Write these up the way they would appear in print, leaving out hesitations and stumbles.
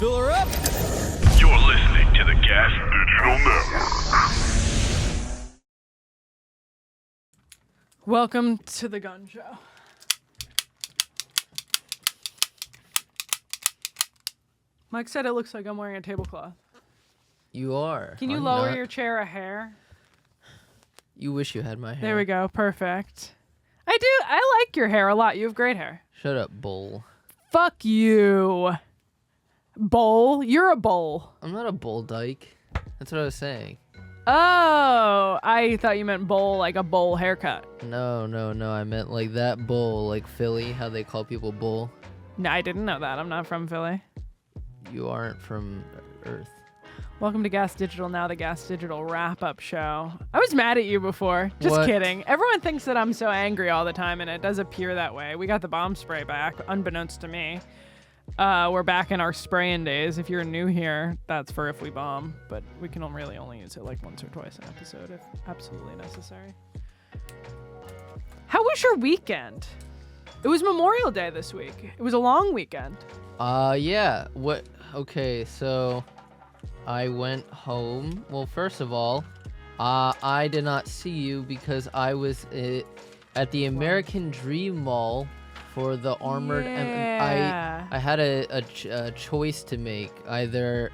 Fill her up. You're listening to the GaS Digital Network. Welcome to the gun show. Mike said it looks like I'm wearing a tablecloth. You are. Can you I'm lower not. your chair a hair? You wish you had my hair. There we go. Perfect. I do. I like your hair a lot. You have great hair. Shut up, bull. Fuck you. Bowl. You're a bowl. I'm not a bull dyke. That's what I was saying. Oh, I thought you meant bowl, like a bowl haircut. No. I meant like that bull, like Philly, how they call people bull. No, I didn't know that. I'm not from Philly. You aren't from Earth. Welcome to GaS Digital, now the GaS Digital wrap-up show. I was mad at you before. Just What? kidding. Everyone thinks that I'm so angry all the time, and it does appear that way. We got the bomb spray back, unbeknownst to me. We're back in our spraying days. If you're new here, that's for if we bomb, but we can really only use it like once or twice an episode if absolutely necessary. How was your weekend? It was Memorial Day this week. It was a long weekend. Yeah. What? Okay, so I went home. Well, first of all, I did not see you because I was at the American Dream Mall for the armored. Yeah. I had a choice to make. Either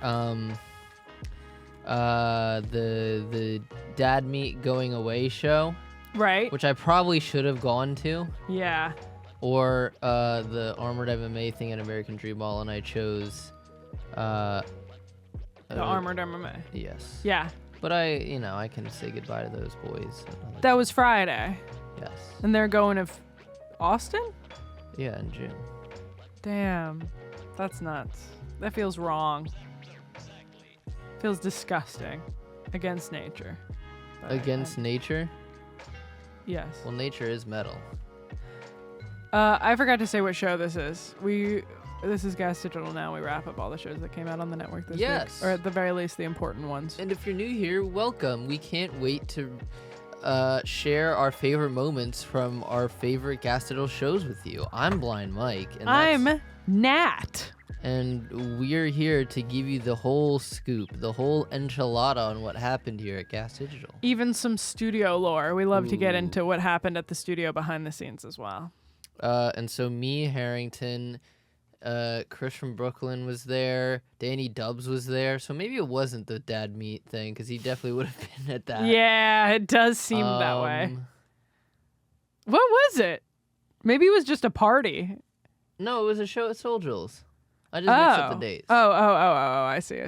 the Dad Meat Going Away show, Right? which I probably should have gone to, Yeah. or the armored MMA thing at American Dream Mall, and I chose The armored MMA. Yes. Yeah. But I can say goodbye to those boys. That was Friday. Yes. And they're going to Austin? Yeah, in June. Damn. That's nuts. That feels wrong. Feels disgusting. Against nature. But Against I- nature? Yes. Well, nature is metal. I forgot to say what show this is. This is GaS Digital now. We wrap up all the shows that came out on the network this Yes. week. Or at the very least, the important ones. And if you're new here, welcome. We can't wait to share our favorite moments from our favorite GaS Digital shows with you. I'm Blind Mike. And I'm Nat. And we're here to give you the whole scoop, the whole enchilada on what happened here at GaS Digital. Even some studio lore. We love to get Ooh. into what happened at the studio behind the scenes as well. And so me, Harrington, Chris from Brooklyn was there. Danny Dubs was there. So maybe it wasn't the Dad Meat thing, because he definitely would have been at that. Yeah, it does seem that way. What was it? Maybe it was just a party. No, it was a show at Soul Jules. I just mixed up the dates. Oh, I see.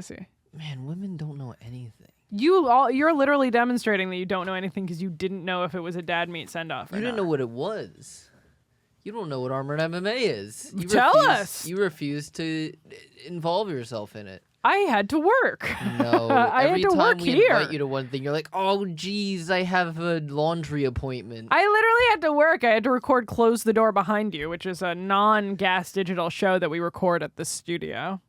Man, women don't know anything. You're literally demonstrating that you don't know anything because you didn't know if it was a Dad Meat send-off or You didn't not. know what it was. You don't know what armored MMA is. Tell us. You refuse to involve yourself in it. I had to work. No. I Every had to time work we here. invite you to one thing, you're like, oh, geez, I have a laundry appointment. I literally had to work. I had to record Close the Door Behind You, which is a non-GaS Digital show that we record at the studio.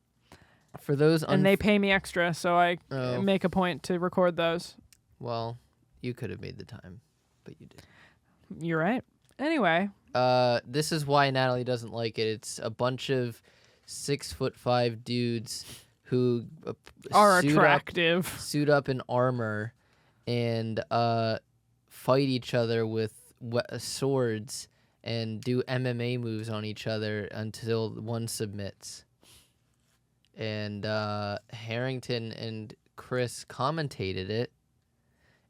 For those And they pay me extra, so I Oh. make a point to record those. Well, you could have made the time, but you didn't. You're right. Anyway. This is why Natalie doesn't like it. It's a bunch of 6'5" dudes who Are suit attractive. suit up in armor and fight each other with swords and do MMA moves on each other until one submits. And Harrington and Chris commentated it.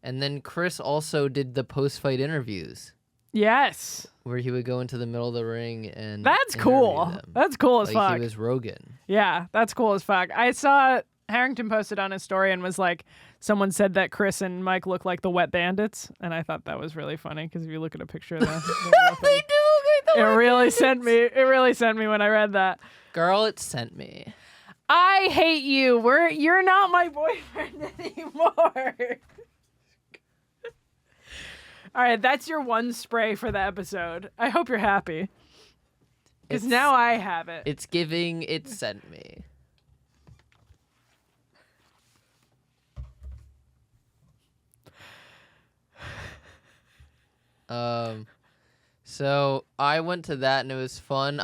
And then Chris also did the post-fight interviews Yes. where he would go into the middle of the ring and That's interview cool. them. That's cool as Like fuck. he was Rogan. Yeah, that's cool as fuck. I saw Harrington posted on his story and was like, someone said that Chris and Mike look like the Wet Bandits, and I thought that was really funny because if you look at a picture of them, They do look like it really sent me. It really sent me when I read that. Girl, it sent me. I hate you. You're not my boyfriend anymore. All right, that's your one spray for the episode. I hope you're happy. Because now I have it. It's giving, it sent me. So I went to that and it was fun.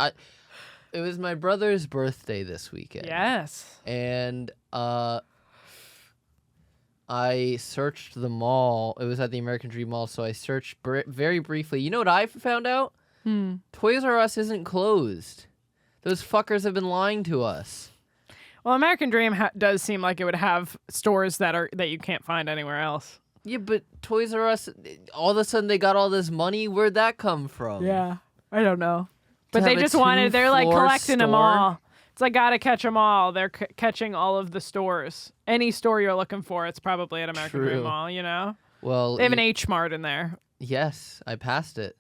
It was my brother's birthday this weekend. Yes. And I searched the mall. It was at the American Dream Mall, so I searched very briefly. You know what I found out? Toys R Us isn't closed. Those fuckers have been lying to us. Well, American Dream does seem like it would have stores that you can't find anywhere else. Yeah, but Toys R Us, all of a sudden they got all this money. Where'd that come from? Yeah, I don't know. But To they have a just they're like two-floor collecting them store? all. It's like gotta catch them all. They're catching all of the stores. Any store you're looking for, it's probably at American Dream True. Mall, you know? Well, They have an H Mart in there. yes, I passed it.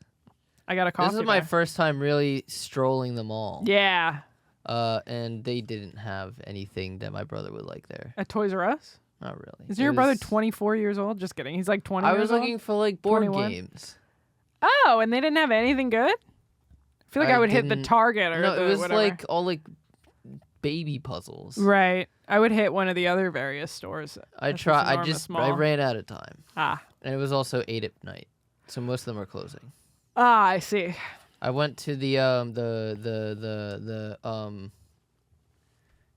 I got a coffee This is my there. first time really strolling the mall. Yeah. And they didn't have anything that my brother would like there. At Toys R Us? Not really. Isn't your brother 24 years old? Just kidding. He's like 20 I years was old? looking for like board 21? games. Oh, and they didn't have anything good? I feel like I would hit the didn't- Target or No, the it was whatever. like all like baby puzzles. Right. I would hit one of the other various stores. I That's this tried. I enormous I mall. ran out of time, Ah. and it was also 8 at night, so most of them are closing. Ah, I see. I went to the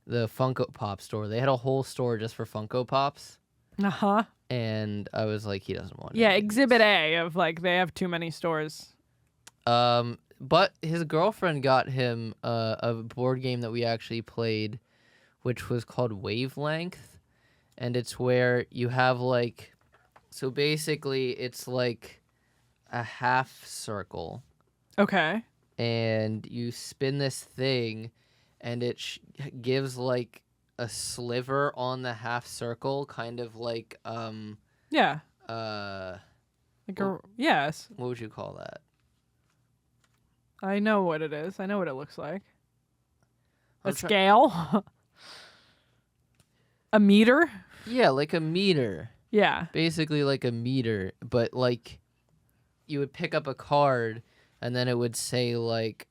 Funko Pop store. They had a whole store just for Funko Pops, Uh-huh. and I was like, he doesn't want it. Yeah, Exhibit A of like they have too many stores. But his girlfriend got him a board game that we actually played, which was called Wavelength, and it's where you have like, so basically it's like a half circle, Okay. and you spin this thing, and it gives like a sliver on the half circle, kind of like Yeah. what Yes. would you call that? I know what it is. I know what it looks like. A I'm try- scale. A meter. Yeah, like a meter. Yeah. Basically like a meter, but like you would pick up a card and then it would say like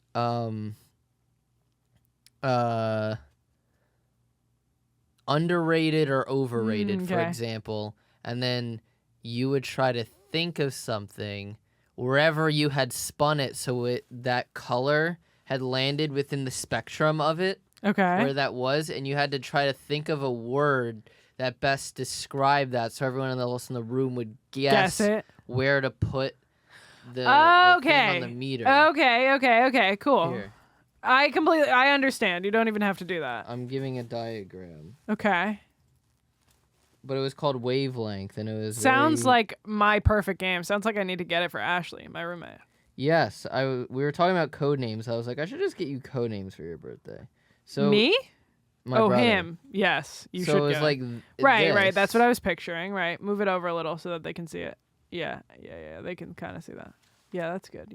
underrated or overrated, for okay. example, and then you would try to think of something wherever you had spun it so that color had landed within the spectrum of it Okay. where that was, and you had to try to think of a word that best described that, so everyone else in the room would guess it. where to put the thing Okay. on the meter. Okay. Cool. Here, I understand. You don't even have to do that. I'm giving a diagram, Okay. but it was called Wavelength, and it was Sounds very- like my perfect game. Sounds like I need to get it for Ashley, my roommate. Yes. We were talking about code names. I was like, I should just get you code names for your birthday. So Me? my Oh, brother. him. Yes. You so should it was go. like Right. That's what this. I was picturing. Right. Move it over a little so that they can see it. Yeah. They can kind of see that. Yeah, that's good.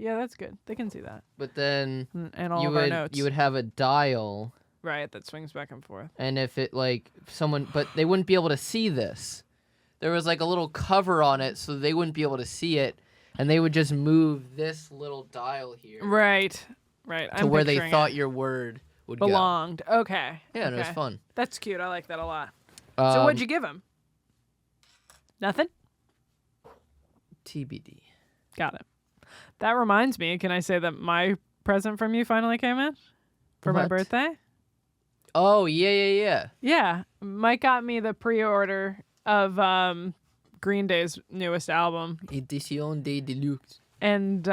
They can see that. But then And all you of our would notes. you would have a dial. Right, that swings back and forth. And if it like someone, but they wouldn't be able to see this. There was like a little cover on it, so they wouldn't be able to see it, and they would just move this little dial here Right. to where they thought your word would belonged. Okay. go. Yeah, and it was okay. fun. That's cute. I like that a lot. So what'd you give him? Nothing? TBD. Got it. That reminds me, can I say that my present from you finally came in? For my What? birthday? Oh yeah. Yeah. Mike got me the pre-order of Green Day's newest album. Edition de deluxe. And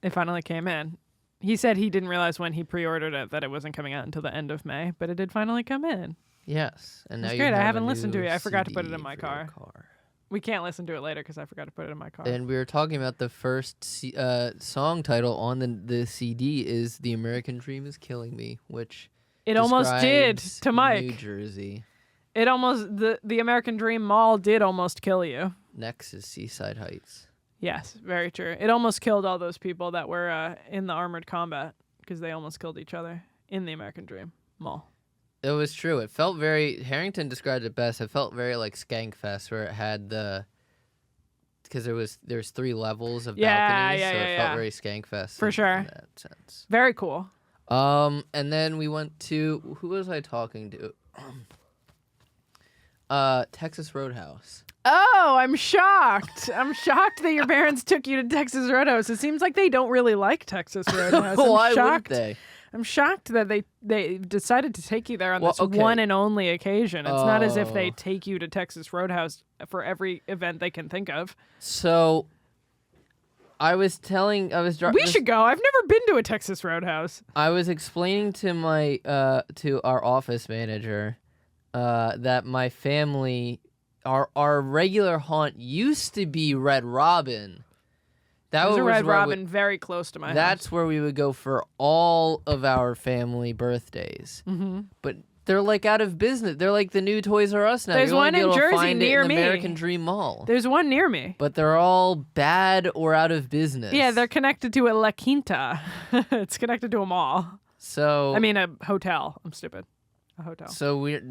it finally came in. He said he didn't realize when he pre-ordered it that it wasn't coming out until the end of May, but it did finally come in. Yes, and now That's you great. I have a haven't listened to new it. I forgot to put it CD in my for your car. We can't listen to it later because I forgot to put it in my car. And we were talking about the first song title on the CD is "The American Dream Is Killing Me," which It almost did describes to Mike. New Jersey. It almost the American Dream Mall did almost kill you. Next is Seaside Heights. Yes, very true. It almost killed all those people that were in the armored combat because they almost killed each other in the American Dream Mall. It was true. It felt very. Harrington described it best. It felt very like Skankfest, where it had because there's 3 levels of balconies, so it felt very Skankfest For sure. in that sense. Very cool. And then we went to, who was I talking to? Texas Roadhouse. Oh, I'm shocked. I'm shocked that your parents took you to Texas Roadhouse. It seems like they don't really like Texas Roadhouse. Why wouldn't they? I'm shocked that they decided to take you there on this okay. one and only occasion. It's not as if they Oh. take you to Texas Roadhouse for every event they can think of. So, we should go. I've never been to a Texas Roadhouse. I was explaining to my to our office manager that my family, our regular haunt used to be Red Robin. There's a Red Robin very close to my house. That's where we would go for all of our family birthdays. Mm-hmm. But they're like out of business. They're like the new Toys R Us now. There's You only one be in able to Jersey find near it in the me. American Dream Mall. There's one near me. But they're all bad or out of business. Yeah, they're connected to a La Quinta. It's connected to a mall. So I mean, a hotel. I'm stupid. A hotel. So we've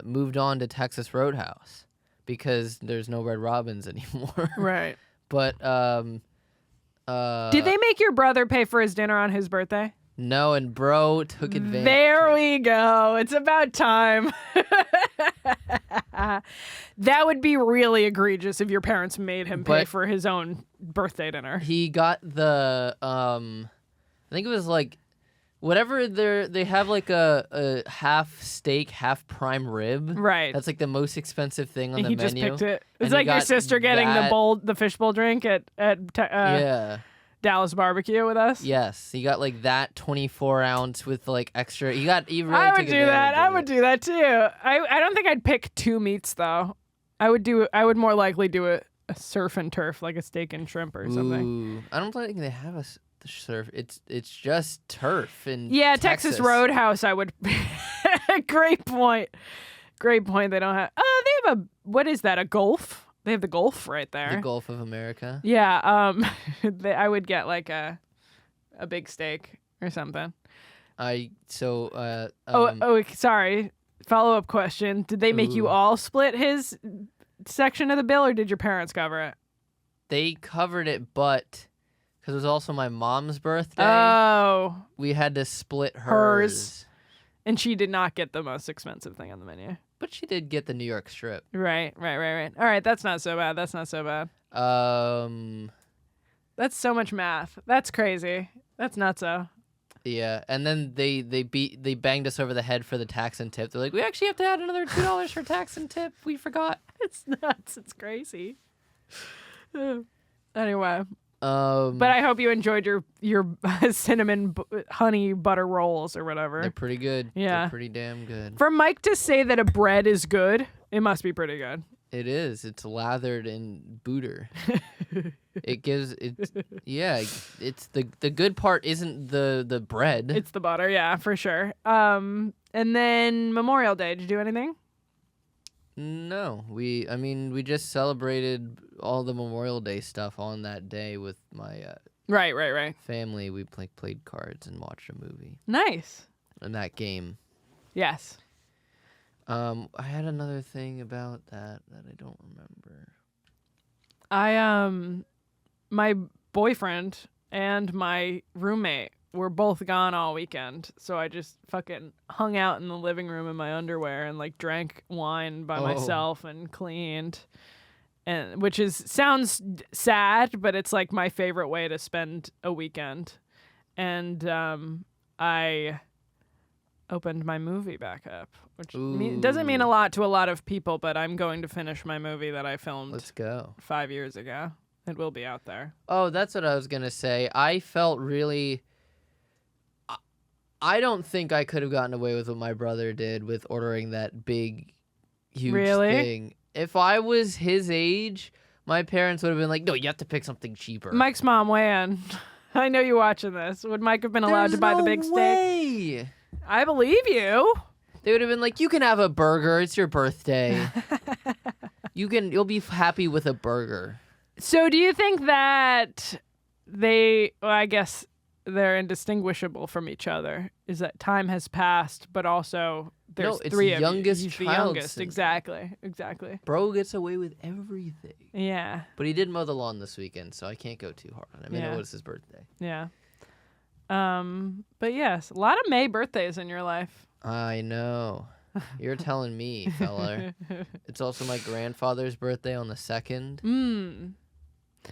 moved on to Texas Roadhouse because there's no Red Robins anymore. Right. But Did they make your brother pay for his dinner on his birthday? no, and bro took advantage. There we go. It's about time. That would be really egregious if your parents made him pay But- for his own birthday dinner. He got the I think it was like whatever they have like a half steak, half prime rib. Right. That's like the most expensive thing on the He menu. just picked it. And It's he like your got sister getting that- the fishbowl drink at yeah. Dallas Barbecue with us. Yes, he got like that 24-ounce with like extra. He really I would took do that. advantage I of would it. do that too. I don't think I'd pick two meats though. I would more likely do a surf and turf, like a steak and shrimp or something. Ooh, I don't think they have the surf. It's just turf and Yeah, Texas Roadhouse. I would. Great point. Great point. They don't have. Oh, they have a. What is that? A Gulf? They have the Gulf right there. The Gulf of America. Yeah. I would get like a big steak or something. Sorry. Follow-up question. Did they make you Ooh. all split his section of the bill, or did your parents cover it? They covered it, but because it was also my mom's birthday, Oh, we had to split Hers. And she did not get the most expensive thing on the menu. But she did get the New York strip. Right. All right, that's not so bad. That's so much math. That's crazy. That's nutso. Yeah, and then they banged us over the head for the tax and tip. They're like, we actually have to add another $2 for tax and tip. We forgot. It's nuts. It's crazy. Anyway, But but I hope you enjoyed your cinnamon honey butter rolls or whatever. they're pretty good. Yeah. They're pretty damn good. For Mike to say that a bread is good, it must be pretty good. It is. It's lathered in booter. It's the good part isn't the bread. It's the butter, yeah, for sure. And then Memorial Day, did you do anything? No, we just celebrated all the Memorial Day stuff on that day with my Right. family. We played cards and watched a movie Nice. in that game. Yes. I had another thing about that I don't remember. My boyfriend and my roommate were both gone all weekend, so I just fucking hung out in the living room in my underwear and like drank wine by myself and cleaned, and which sounds sad, but it's like my favorite way to spend a weekend. And I opened my movie back up, which doesn't mean a lot to a lot of people, but I'm going to finish my movie that I filmed Let's go. 5 years ago. It will be out there. Oh, that's what I was gonna say. I felt really. I don't think I could have gotten away with what my brother did with ordering that big, huge thing. If I was his age, my parents would have been like, "No, you have to pick something cheaper." Mike's mom, weigh in. I know you're watching this. Would Mike have been allowed to buy the big steak? steak? I believe you. They would have been like, "You can have a burger. It's your birthday. You'll be happy with a burger." So do you think that I guess they're indistinguishable from each other? Is that time has passed, but also there's it's three of you. youngest He's the child youngest. syndrome. Exactly. Bro gets away with everything. Yeah. But he did mow the lawn this weekend, so I can't go too hard on him. Yeah. It was his birthday. Yeah. But yes, a lot of May birthdays in your life. I know. You're telling me, fella. It's also my grandfather's birthday on the 2nd.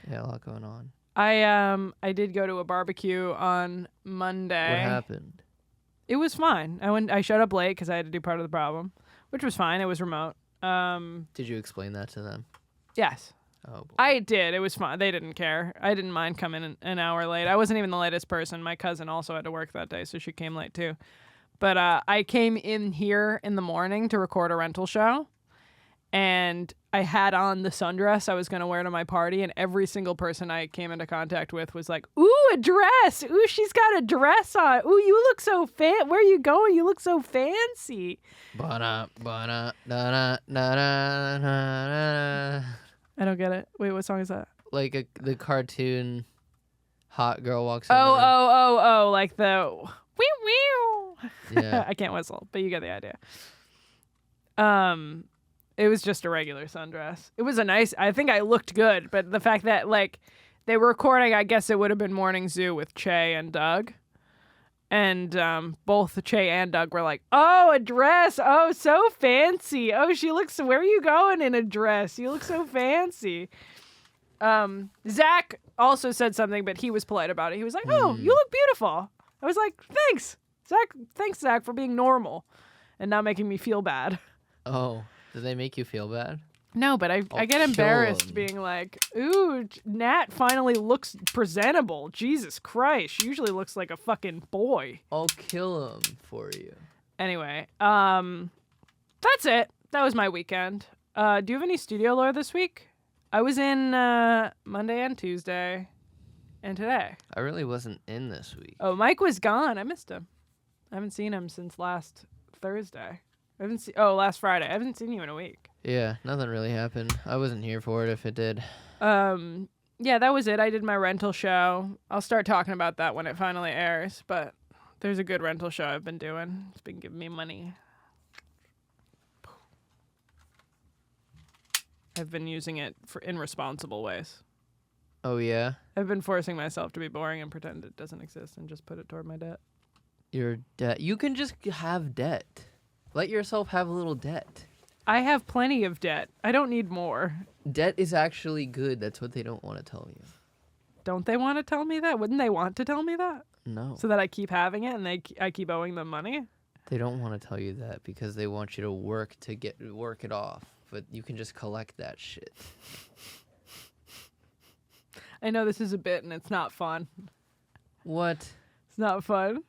Yeah, a lot going on. I did go to a barbecue on Monday. What happened? It was fine. I showed up late because I had to do part of the problem, which was fine. It was remote. Did you explain that to them? Yes. Oh, boy. I did. It was fine. They didn't care. I didn't mind coming an hour late. I wasn't even the latest person. My cousin also had to work that day, so she came late too. But I came in here in the morning to record a rental show, and I had on the sundress I was going to wear to my party, and every single person I came into contact with was like, ooh, a dress. Ooh, she's got a dress on. Ooh, you look so where are you going? You look so fancy. Ba-da, ba-da, da-da, da-da, da-da. I don't get it. Wait, what song is that? Like the cartoon hot girl walks Oh, in the room. oh, like the wee wee. Yeah. I can't whistle, but you get the idea. It was just a regular sundress. It was I think I looked good, but the fact that like they were recording, I guess it would have been Morning Zoo with Che and Doug. And both Che and Doug were like, oh, a dress. Oh, so fancy. Oh, where are you going in a dress? You look so fancy. Zach also said something, but he was polite about it. He was like, oh, you look beautiful. I was like, thanks, Zach. Thanks, Zach, for being normal and not making me feel bad. Oh, did they make you feel bad? No, but I get embarrassed being like, ooh, Nat finally looks presentable. Jesus Christ. She usually looks like a fucking boy. I'll kill him for you. Anyway, that's it. That was my weekend. Do you have any studio lore this week? I was in Monday and Tuesday and today. I really wasn't in this week. Oh, Mike was gone. I missed him. I haven't seen him since last Thursday. Last Friday. I haven't seen you in a week. Yeah, nothing really happened. I wasn't here for it if it did. Yeah, that was it. I did my rental show. I'll start talking about that when it finally airs, but there's a good rental show I've been doing. It's been giving me money. I've been using it in responsible ways. Oh, yeah? I've been forcing myself to be boring and pretend it doesn't exist and just put it toward my debt. Your debt. You can just have debt. Let yourself have a little debt. I have plenty of debt. I don't need more. Debt is actually good. That's what they don't want to tell you. Don't they want to tell me that? Wouldn't they want to tell me that? No. So that I keep having it and I keep owing them money? They don't want to tell you that because they want you to work it off. But you can just collect that shit. I know this is a bit and it's not fun. What? It's not fun.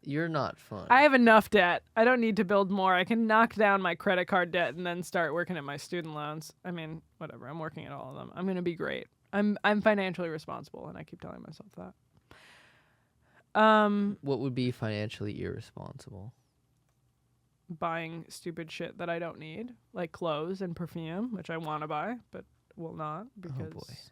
You're not fun. I have enough debt. I don't need to build more. I can knock down my credit card debt and then start working at my student loans. I mean, whatever. I'm working at all of them. I'm going to be great. I'm financially responsible, and I keep telling myself that. What would be financially irresponsible? Buying stupid shit that I don't need, like clothes and perfume, which I want to buy, but will not because...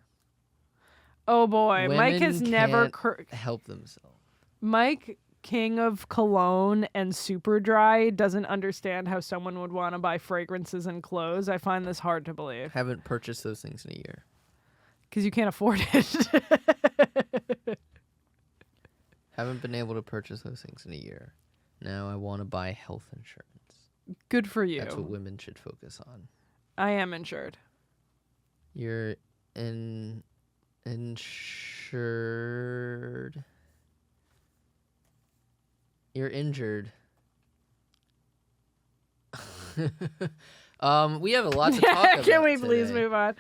Oh, boy. Women Mike has never... help themselves. Mike... King of Cologne and Superdry doesn't understand how someone would want to buy fragrances and clothes. I find this hard to believe. Haven't purchased those things in a year. Because you can't afford it. Haven't been able to purchase those things in a year. Now I want to buy health insurance. Good for you. That's what women should focus on. I am insured. You're insured... You're injured. We have a lot to talk about. Can we today. please move on?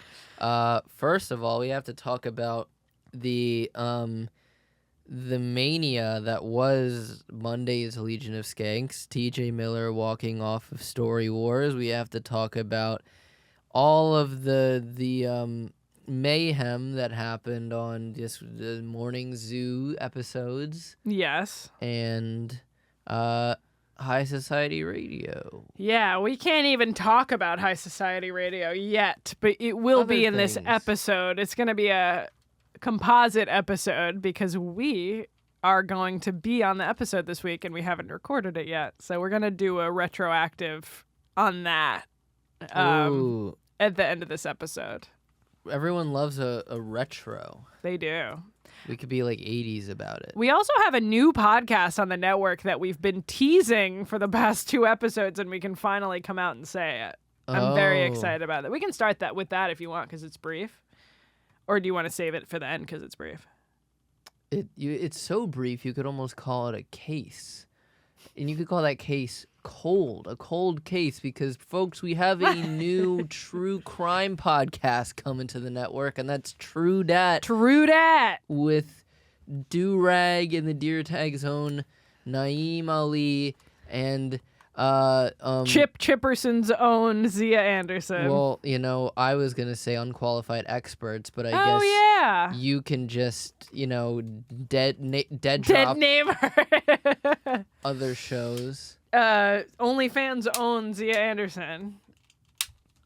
First of all, we have to talk about the mania that was Monday's Legion of Skanks. TJ Miller walking off of Story Warz. We have to talk about all of the mayhem that happened on the Morning Zoo episodes. Yes. And High Society Radio. Yeah, we can't even talk about High Society Radio yet, but it will be in this episode. It's going to be a composite episode because we are going to be on the episode this week and we haven't recorded it yet. So we're going to do a retroactive on that at the end of this episode. everyone loves a retro. They do. We could be like 80s about it. We also have a new podcast on the network that we've been teasing for the past 2 episodes, and we can finally come out and say it. I'm very excited about it. We can start that with that if you want, because it's brief. Or do you want to save it for the end because it's brief? It's so brief, you could almost call it a case. And you could call that case a cold case, because, folks, we have a new true crime podcast coming to the network, and that's True Dat. True Dat! With Do-Rag and the Deer Tag's own Naeem Ali and Chip Chipperson's own Zia Anderson. Well, I was going to say unqualified experts, but I guess you can just, dead drop name her. other shows. OnlyFans own Zia Anderson.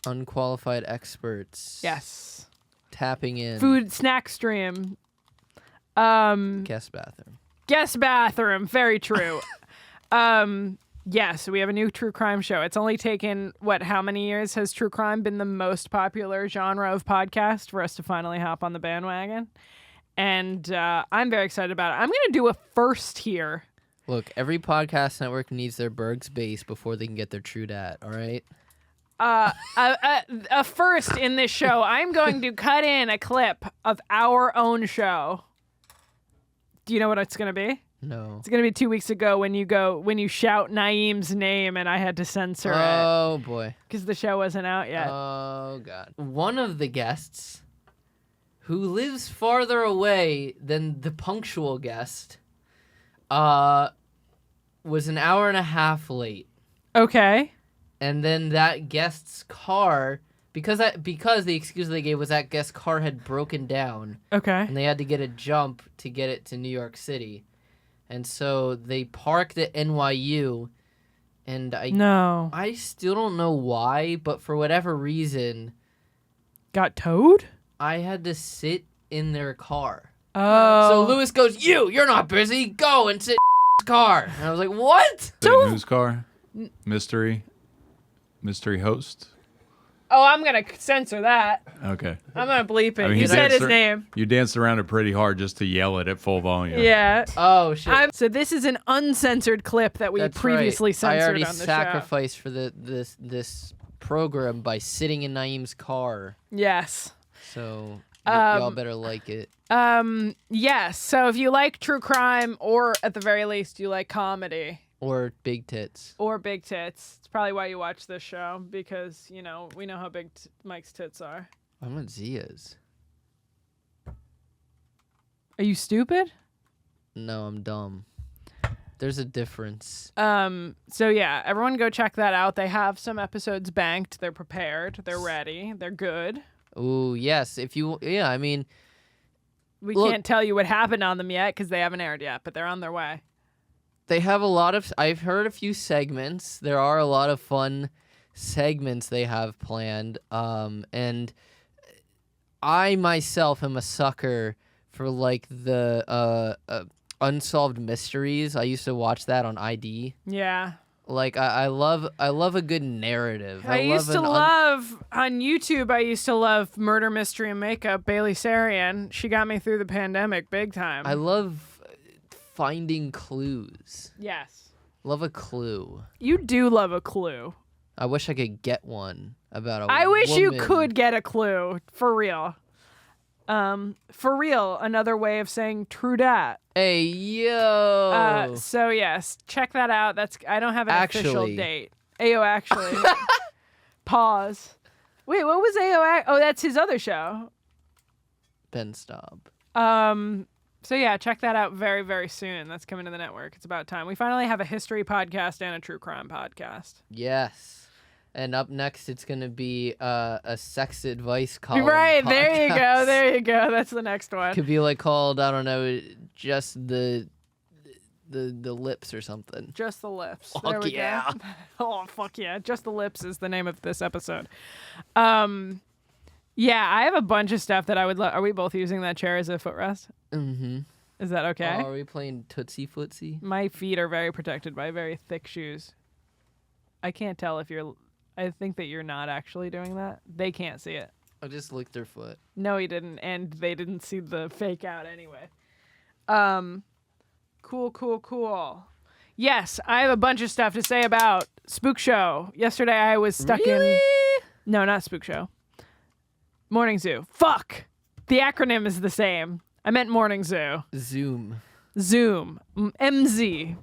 Unqualified experts. Yes. Tapping in. Food snack stream. Guest bathroom. Guest bathroom. Very true. Yes, we have a new true crime show. It's only taken, how many years has true crime been the most popular genre of podcast for us to finally hop on the bandwagon? And I'm very excited about it. I'm going to do a first here. Look, every podcast network needs their Berg's base before they can get their True Dat, all right? A first in this show. I'm going to cut in a clip of our own show. Do you know what it's going to be? No. It's going to be 2 weeks ago when you shout Naeem's name and I had to censor it. Oh, boy. Because the show wasn't out yet. Oh, God. One of the guests who lives farther away than the punctual guest was an hour and a half late. Okay. And then that guest's car, because the excuse they gave was that guest's car had broken down. Okay. And they had to get a jump to get it to New York City. And so they parked at NYU, and I still don't know why, but for whatever reason, got towed? I had to sit in their car. Oh. So Lewis goes, you're not busy, go and sit in the car. And I was like, what? So, whose car? Mystery host? Oh, I'm going to censor that. Okay. I'm going to bleep it. I mean, you said his name. You danced around it pretty hard just to yell it at full volume. Yeah. Oh, shit. So this is an uncensored clip that we That's previously right. censored I already on the sacrificed for this program by sitting in Naeem's car. show. Yes. So y'all better like it. Yes. So if you like true crime, or at the very least you like comedy. Or big tits. Or big tits. It's probably why you watch this show, because, we know how big Mike's tits are. I want Zia's. Are you stupid? No, I'm dumb. There's a difference. So yeah, everyone go check that out. They have some episodes banked. They're prepared. They're ready. They're good. Ooh, yes. I mean... We can't tell you what happened on them yet because they haven't aired yet, but they're on their way. They have a lot of... I've heard a few segments. There are a lot of fun segments they have planned. And I myself am a sucker for, the Unsolved Mysteries. I used to watch that on ID. Yeah. I love a good narrative. On YouTube, I used to love Murder, Mystery, and Makeup, Bailey Sarian. She got me through the pandemic big time. I love finding clues. Yes. Love a clue. You do love a clue. I wish I could get one about a I wish you woman. could get a clue. For real. For real, another way of saying true dat. Hey, yo. So yes, check that out. I don't have an official Actually. date. Ayo, actually. Pause. Wait, what was Ayo? Oh, that's his other show. Ben Staub. So yeah, check that out very, very soon. That's coming to the network. It's about time. We finally have a history podcast and a true crime podcast. Yes. And up next, it's going to be a sex advice column. Right, podcast. there you go. That's the next one. Could be called, I don't know, just the lips or something. Just the lips. Fuck There we yeah. go. Oh, fuck yeah. Just the lips is the name of this episode. Yeah, I have a bunch of stuff that I would love. Are we both using that chair as a footrest? Mm-hmm. Is that okay? Oh, are we playing Tootsie Footsie? My feet are very protected by very thick shoes. I can't tell if you're... I think that you're not actually doing that. They can't see it. I just licked their foot. No, he didn't, and they didn't see the fake out anyway. Cool. Yes, I have a bunch of stuff to say about Spook Show. Yesterday I was stuck in... No, not Spook Show. Morning Zoo. Fuck! The acronym is the same. I meant Morning Zoo. Zoom. MZ.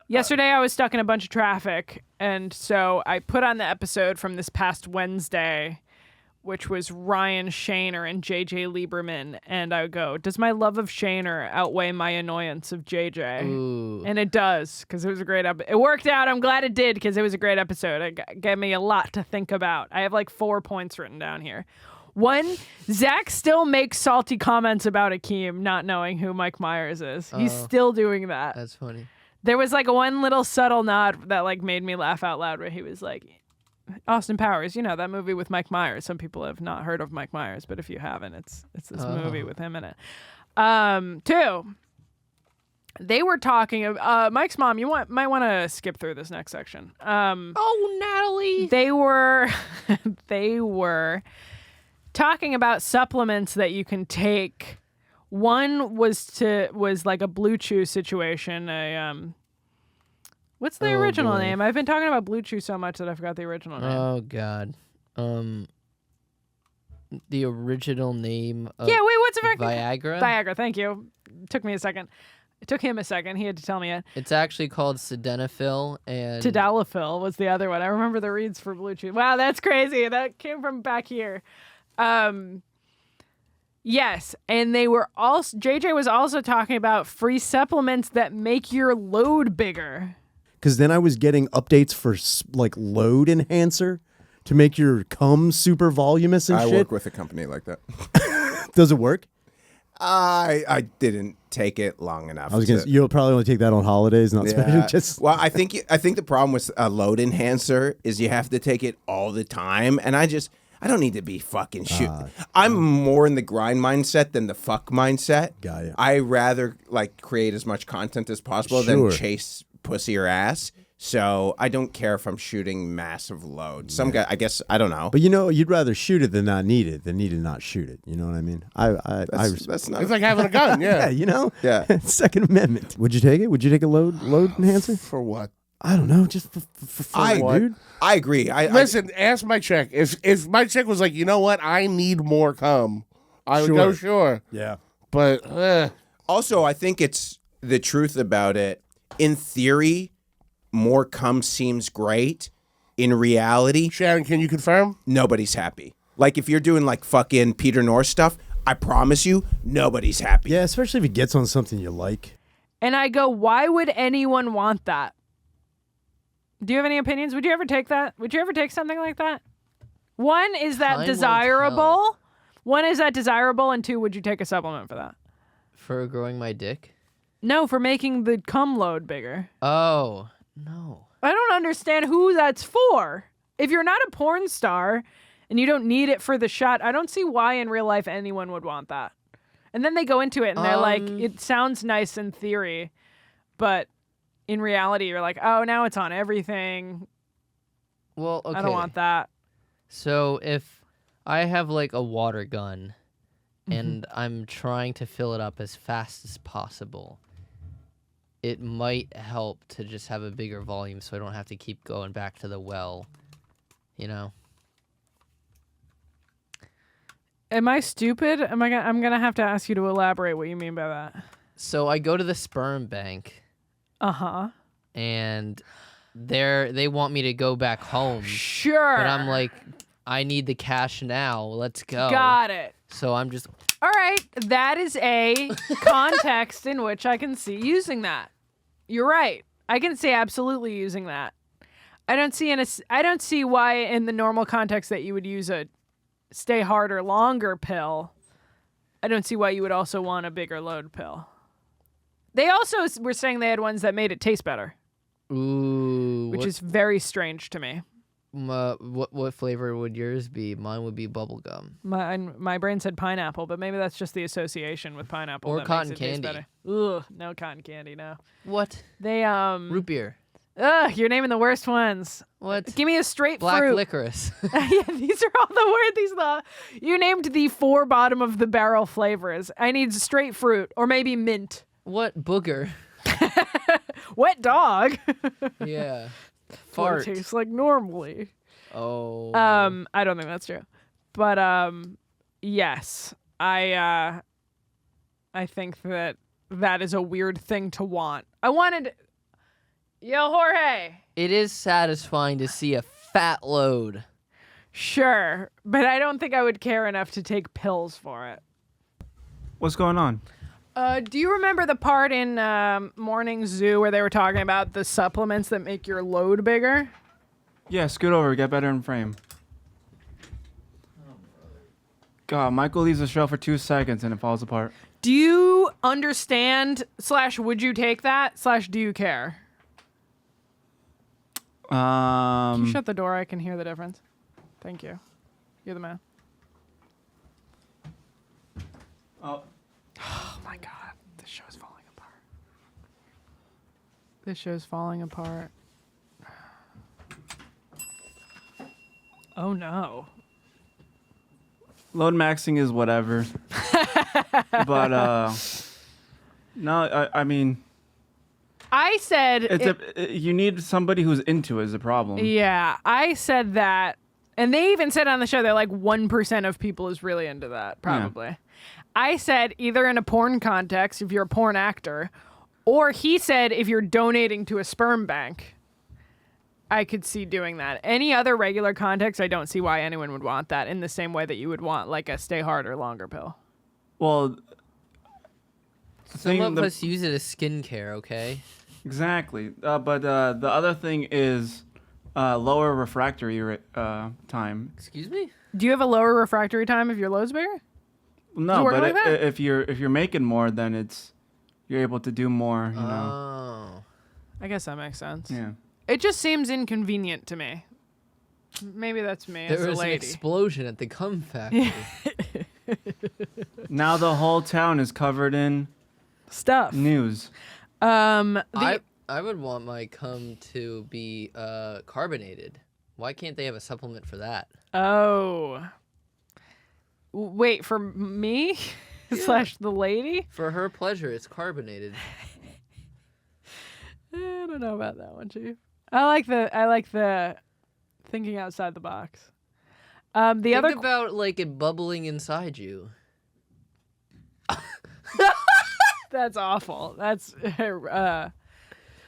Yesterday I was stuck in a bunch of traffic, and so I put on the episode from this past Wednesday, which was Ryan Shaner and JJ Lieberman, and I go, does my love of Shaner outweigh my annoyance of JJ? Ooh. And it does, because it was a great episode. It worked out. I'm glad it did, because it was a great episode. It gave me a lot to think about. I have like 4 points written down here. 1, Zach still makes salty comments about Akeem not knowing who Mike Myers is. He's still doing that. That's funny. There was like one little subtle nod that like made me laugh out loud where he was like, Austin Powers, that movie with Mike Myers. Some people have not heard of Mike Myers, but if you haven't, it's this movie with him in it. 2, they were talking Mike's mom. Might want to skip through this next section. Natalie. They were talking about supplements that you can take. One was like a Blue Chew situation. What's the original name? I've been talking about Blue Chew so much that I forgot the original name. Oh God. The original name of what's it? Viagra? Viagra, thank you. It took me a second. It took him a second. He had to tell me it. It's actually called Sildenafil and Tadalafil was the other one. I remember the reads for Blue Chew. Wow, that's crazy. That came from back here. Yes, and they were also JJ was also talking about free supplements that make your load bigger. Because then I was getting updates for like load enhancer to make your cum super voluminous and shit. I work with a company like that. Does it work? I didn't take it long enough. I was gonna. You'll probably only take that on holidays, not special. Well, I think the problem with a load enhancer is you have to take it all the time, and I don't need to be fucking shooting. I'm more in the grind mindset than the fuck mindset. Got it. I rather like create as much content as possible than chase pussy or ass. So I don't care if I'm shooting massive loads. Some guy, I guess, I don't know. But you'd rather shoot it than not need it than need to not shoot it. You know what I mean? That's not. It's like having a gun, yeah. Yeah. Second Amendment. Would you take it? Would you take a load enhancer? For what? I don't know. Just for fun, dude. I agree. Listen, ask Mike Check. If Mike Check was like, you know what, I need more cum, I would go sure. Yeah. But also, I think it's the truth about it. In theory, more cum seems great. In reality, Sharon, can you confirm? Nobody's happy. Like if you're doing like fucking Peter North stuff, I promise you, nobody's happy. Yeah, especially if it gets on something you like. And I go, why would anyone want that? Do you have any opinions? Would you ever take that? Would you ever take something like that? 1, is that desirable? 1, is that desirable? And 2, would you take a supplement for that? For growing my dick? No, for making the cum load bigger. Oh, no. I don't understand who that's for. If you're not a porn star and you don't need it for the shot, I don't see why in real life anyone would want that. And then they go into it and they're like, it sounds nice in theory, but in reality, you're like, oh, now it's on everything. Well, okay. I don't want that. So if I have like a water gun and I'm trying to fill it up as fast as possible, it might help to just have a bigger volume so I don't have to keep going back to the well, Am I stupid? I'm gonna have to ask you to elaborate what you mean by that. So I go to the sperm bank. And they want me to go back home. Sure. But I'm like, I need the cash now. Let's go. Got it. So I'm just... All right. That is a context in which I can see using that. You're right. I can see absolutely using that. I don't see why in the normal context that you would use a stay harder, longer pill. I don't see why you would also want a bigger load pill. They also were saying they had ones that made it taste better. Ooh. Which is very strange to me. What flavor would yours be? Mine would be bubblegum. My brain said pineapple, but maybe that's just the association with pineapple. Or that cotton makes it taste candy. better. Ugh, no cotton candy, no. What? They Root beer. Ugh, you're naming the worst ones. What? Give me a straight Black fruit. licorice. Yeah, these are all the words. You named the 4 bottom of the barrel flavors. I need straight fruit or maybe mint. What booger? Wet dog. Yeah. What Fart. it tastes like normally. Oh. I don't think that's true. But yes. I think that is a weird thing to want. I wanted Yo, Jorge. It is satisfying to see a fat load. Sure, but I don't think I would care enough to take pills for it. What's going on? Do you remember the part in Morning Zoo where they were talking about the supplements that make your load bigger? Yeah, scoot over, get better in frame. God, Michael leaves the show for 2 seconds and it falls apart. Do you understand / would you take that / do you care? Can you shut the door? I can hear the difference. Thank you. You're the man. Oh my God. This show's falling apart. This show's falling apart. Oh no. Load maxing is whatever. But, no, I mean... I said... you need somebody who's into it is a problem. Yeah, I said that. And they even said on the show that like 1% of people is really into that, probably. Yeah. I said either in a porn context, if you're a porn actor, or he said if you're donating to a sperm bank, I could see doing that. Any other regular context, I don't see why anyone would want that in the same way that you would want like a stay harder longer pill. Well, some of us use it as skincare, okay? Exactly. But the other thing is lower refractory time. Excuse me? Do you have a lower refractory time if your load's bigger? No, but like if you're making more, then you're able to do more. You know. I guess that makes sense. Yeah. It just seems inconvenient to me. Maybe that's me as a lady. There was an explosion at the cum factory. Now the whole town is covered in stuff. News. I would want my cum to be carbonated. Why can't they have a supplement for that? Oh. Wait, for me? Yeah. / the lady? For her pleasure, it's carbonated. I don't know about that one, Chief. I like the thinking outside the box. Think about like it bubbling inside you. That's awful. That's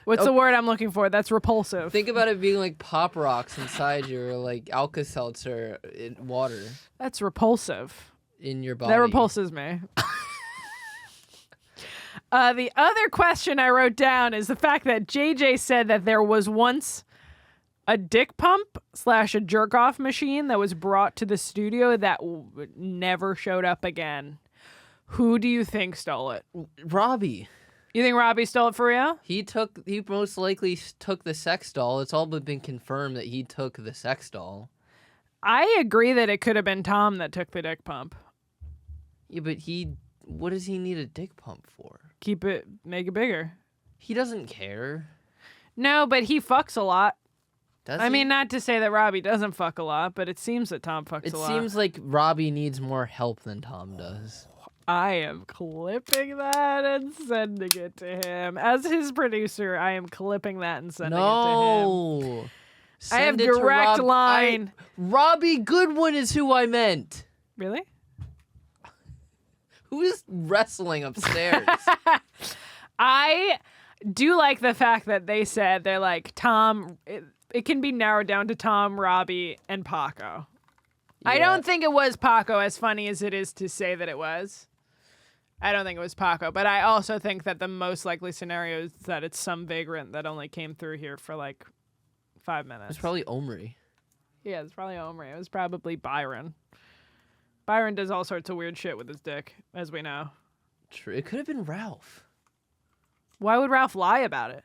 what's the word I'm looking for? That's repulsive. Think about it being like pop rocks inside you, or like Alka-Seltzer in water. That's repulsive. In your body. That repulses me. The other question I wrote down is the fact that JJ said that there was once a dick pump / a jerk off machine that was brought to the studio that never showed up again. Who do you think stole it? Robbie. You think Robbie stole it for real? He most likely took the sex doll. It's all but been confirmed that he took the sex doll. I agree that it could have been Tom that took the dick pump. Yeah, but what does he need a dick pump for? Make it bigger. He doesn't care. No, but he fucks a lot. Does I he? mean, not to say that Robbie doesn't fuck a lot, but it seems that Tom fucks a lot. It seems like Robbie needs more help than Tom does. I am clipping that and sending it to him. As his producer, I am clipping that and sending it to him. I have direct line. Robbie Goodwin is who I meant. Really? Who is wrestling upstairs? I do like the fact that they said they're like Tom. It can be narrowed down to Tom, Robbie, and Paco. Yeah. I don't think it was Paco, as funny as it is to say that it was. I don't think it was Paco, but I also think that the most likely scenario is that it's some vagrant that only came through here for like 5 minutes. It's probably Omri. Yeah, it's probably Omri. It was probably Byron. Byron does all sorts of weird shit with his dick, as we know. True. It could have been Ralph. Why would Ralph lie about it?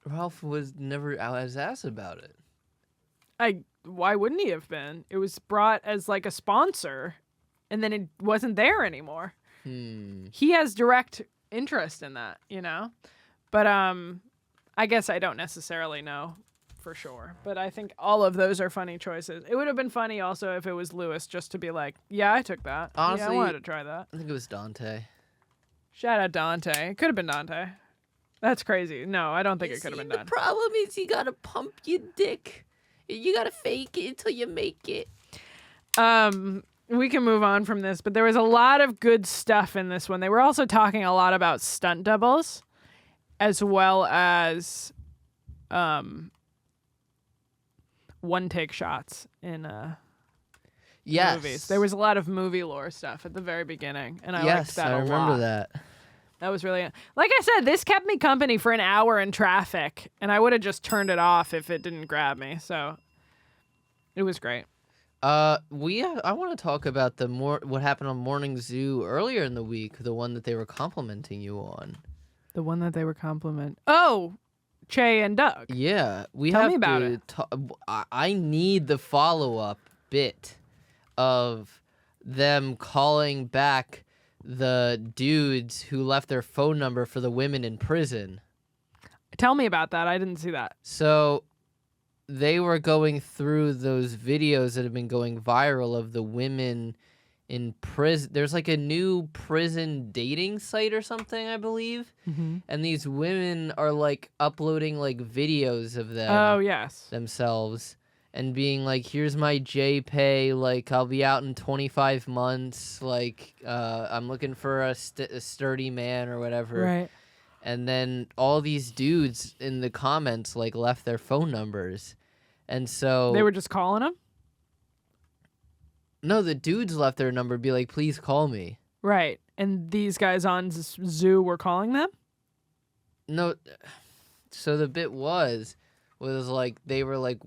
Ralph was never out his ass about it. Why wouldn't he have been? It was brought as like a sponsor, and then it wasn't there anymore. He has direct interest in that, you know? But I guess I don't necessarily know for sure, but I think all of those are funny choices. It would have been funny also if it was Lewis, just to be like, yeah, I took that. Honestly, yeah, I wanted to try that. I think it was Dante. Shout out Dante. It could have been Dante. That's crazy. No, I don't think it could have been The Dante. problem is you gotta pump your dick. You gotta fake it until you make it. We can move on from this, but there was a lot of good stuff in this one. They were also talking a lot about stunt doubles, as well as one-take shots in movies. There was a lot of movie lore stuff at the very beginning, and I liked that a lot. Yes, I remember that. That was really... Like I said, this kept me company for an hour in traffic, and I would have just turned it off if it didn't grab me, so it was great. I want to talk about what happened on Morning Zoo earlier in the week, the one that they were complimenting you on. The one that they were complimenting. Oh, Che and Doug. Yeah, Tell me about it. I need the follow-up bit of them calling back the dudes who left their phone number for the women in prison. Tell me about that. I didn't see that. So they were going through those videos that have been going viral of the women in prison. There's like a new prison dating site or something, I believe. Mm-hmm. And these women are like uploading like videos of them. Oh, yes. Themselves and being like, here's my JPay, like I'll be out in 25 months, like I'm looking for a sturdy man or whatever. Right. And then all these dudes in the comments like left their phone numbers. And so They were just calling him? No, the dudes left their number, be like, please call me. Right. And these guys on Zoo were calling them? No. So the bit was like, they were like,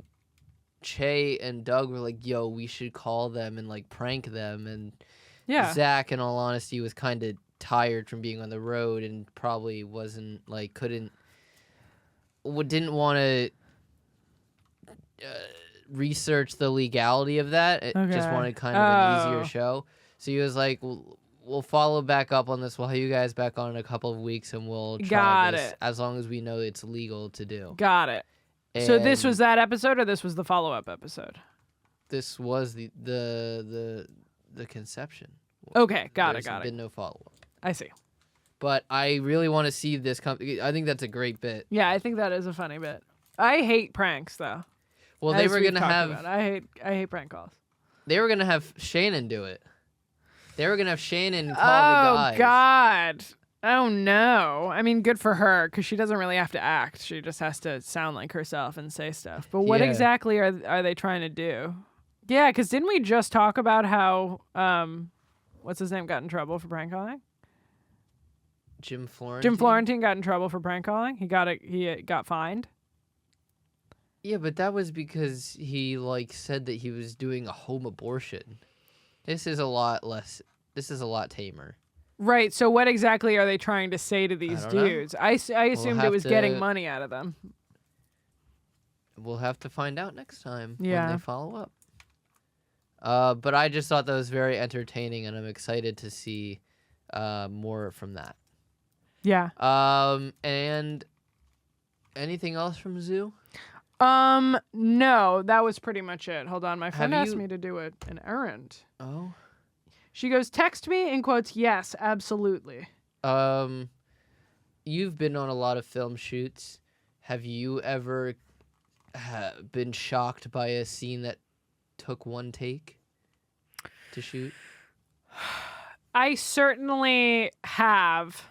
Che and Doug were like, yo, we should call them and like prank them. And Yeah. Zach, in all honesty, was kind of tired from being on the road and probably wasn't like, didn't want to research the legality of that. It just Okay. wanted kind of an Oh. easier show. So he was like, we'll follow back up on this. We'll have you guys back on in a couple of weeks and we'll try Got this it. as long as we know it's legal to do. Got it. So this And was that episode or this was the follow-up episode? this was the conception. Okay. Got There's it. been no follow-up. I see. But I really want to see this I think that's a great bit. Yeah, I think that is a funny bit. I hate pranks, though. Well, they as were we've gonna talked have about. I hate prank calls. they were gonna have Shannon do it. They were gonna have Shannon call the guys. Oh God. Oh no. I mean, good for her because she doesn't really have to act. She just has to sound like herself and say stuff. But what Yeah. exactly are they trying to do? Yeah, because didn't we just talk about how what's his name got in trouble for prank calling? Jim Florentine. Jim Florentine got in trouble for prank calling. He got fined. Yeah, but that was because he like said that he was doing a home abortion. This is a lot tamer. Right. So what exactly are they trying to say to these don't know. dudes? I assumed it have was getting to- money out of them. We'll have to find out next time Yeah. when they follow up. But I just thought that was very entertaining, and I'm excited to see more from that. Yeah. And anything else from Zoo? No, that was pretty much it. Hold on, my friend Have asked you- me to do an errand. Oh. She goes, text me, in quotes, yes, absolutely. You've been on a lot of film shoots. Have you ever been shocked by a scene that took one take to shoot? I certainly have.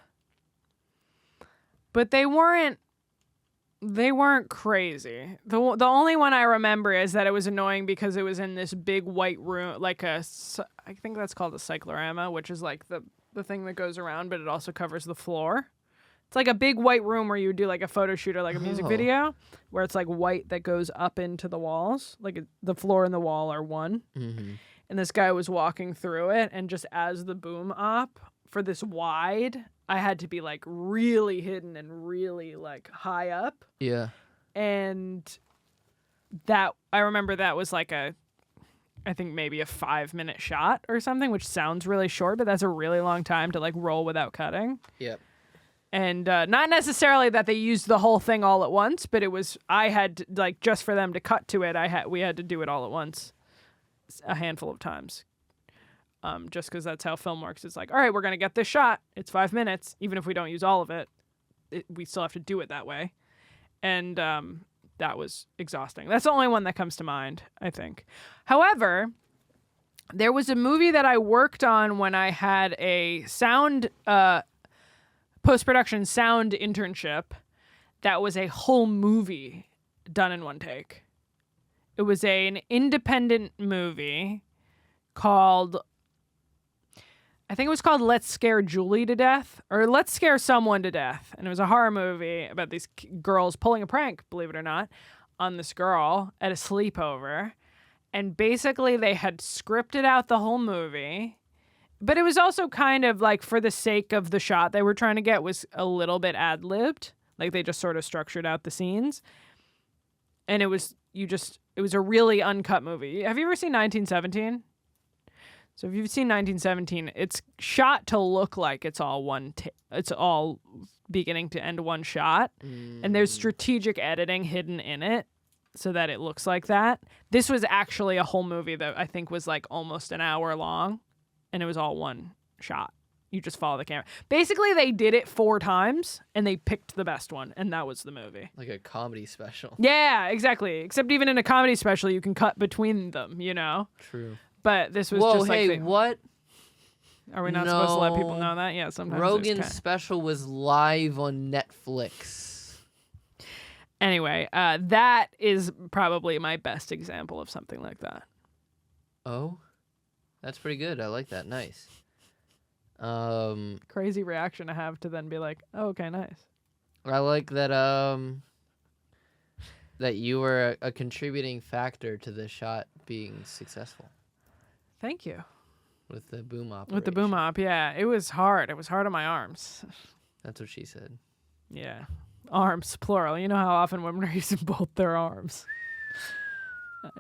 But they weren't crazy. The only one I remember is that it was annoying because it was in this big white room, like I think that's called a cyclorama, which is like the thing that goes around, but it also covers the floor. It's like a big white room where you do like a photo shoot or like a music video, where it's like white that goes up into the walls, like the floor and the wall are one. Mm-hmm. And this guy was walking through it, and just as the boom op for this wide, I had to be like really hidden and really like high up. Yeah. And that I remember that was like I think maybe a 5-minute shot or something, which sounds really short, but that's a really long time to like roll without cutting. Yep. And not necessarily that they used the whole thing all at once, but I had to, like, just for them to cut to it, we had to do it all at once a handful of times. Just because that's how film works. It's like, all right, we're going to get this shot. It's 5 minutes. Even if we don't use all of it, we still have to do it that way. And that was exhausting. That's the only one that comes to mind, I think. However, there was a movie that I worked on when I had a sound post-production sound internship that was a whole movie done in one take. It was an independent movie called, I think it was called Let's Scare Julie to Death, or Let's Scare Someone to Death. And it was a horror movie about these girls pulling a prank, believe it or not, on this girl at a sleepover. And basically they had scripted out the whole movie. But it was also kind of like, for the sake of the shot they were trying to get, was a little bit ad-libbed. Like, they just sort of structured out the scenes. And it was a really uncut movie. Have you ever seen 1917? So if you've seen 1917, it's shot to look like it's all it's all beginning to end one shot. And there's strategic editing hidden in it so that it looks like that. This was actually a whole movie that I think was like almost an hour long. And it was all one shot. You just follow the camera. Basically, they did it 4 times, and they picked the best one, and that was the movie. Like a comedy special. Yeah, exactly. Except even in a comedy special, you can cut between them, you know? True. But this was Whoa, just like... hey, what? Are we not supposed to let people know that? Yeah, sometimes Rogan's special was live on Netflix. Anyway, that is probably my best example of something like that. Oh? That's pretty good. I like that. Nice. Crazy reaction to have to then be like, oh, okay, nice. I like that that you were a contributing factor to the shot being successful. Thank you. With the boom operation. With the boom op, yeah. It was hard. It was hard on my arms. That's what she said. Yeah. Arms, plural. You know how often women are using both their arms.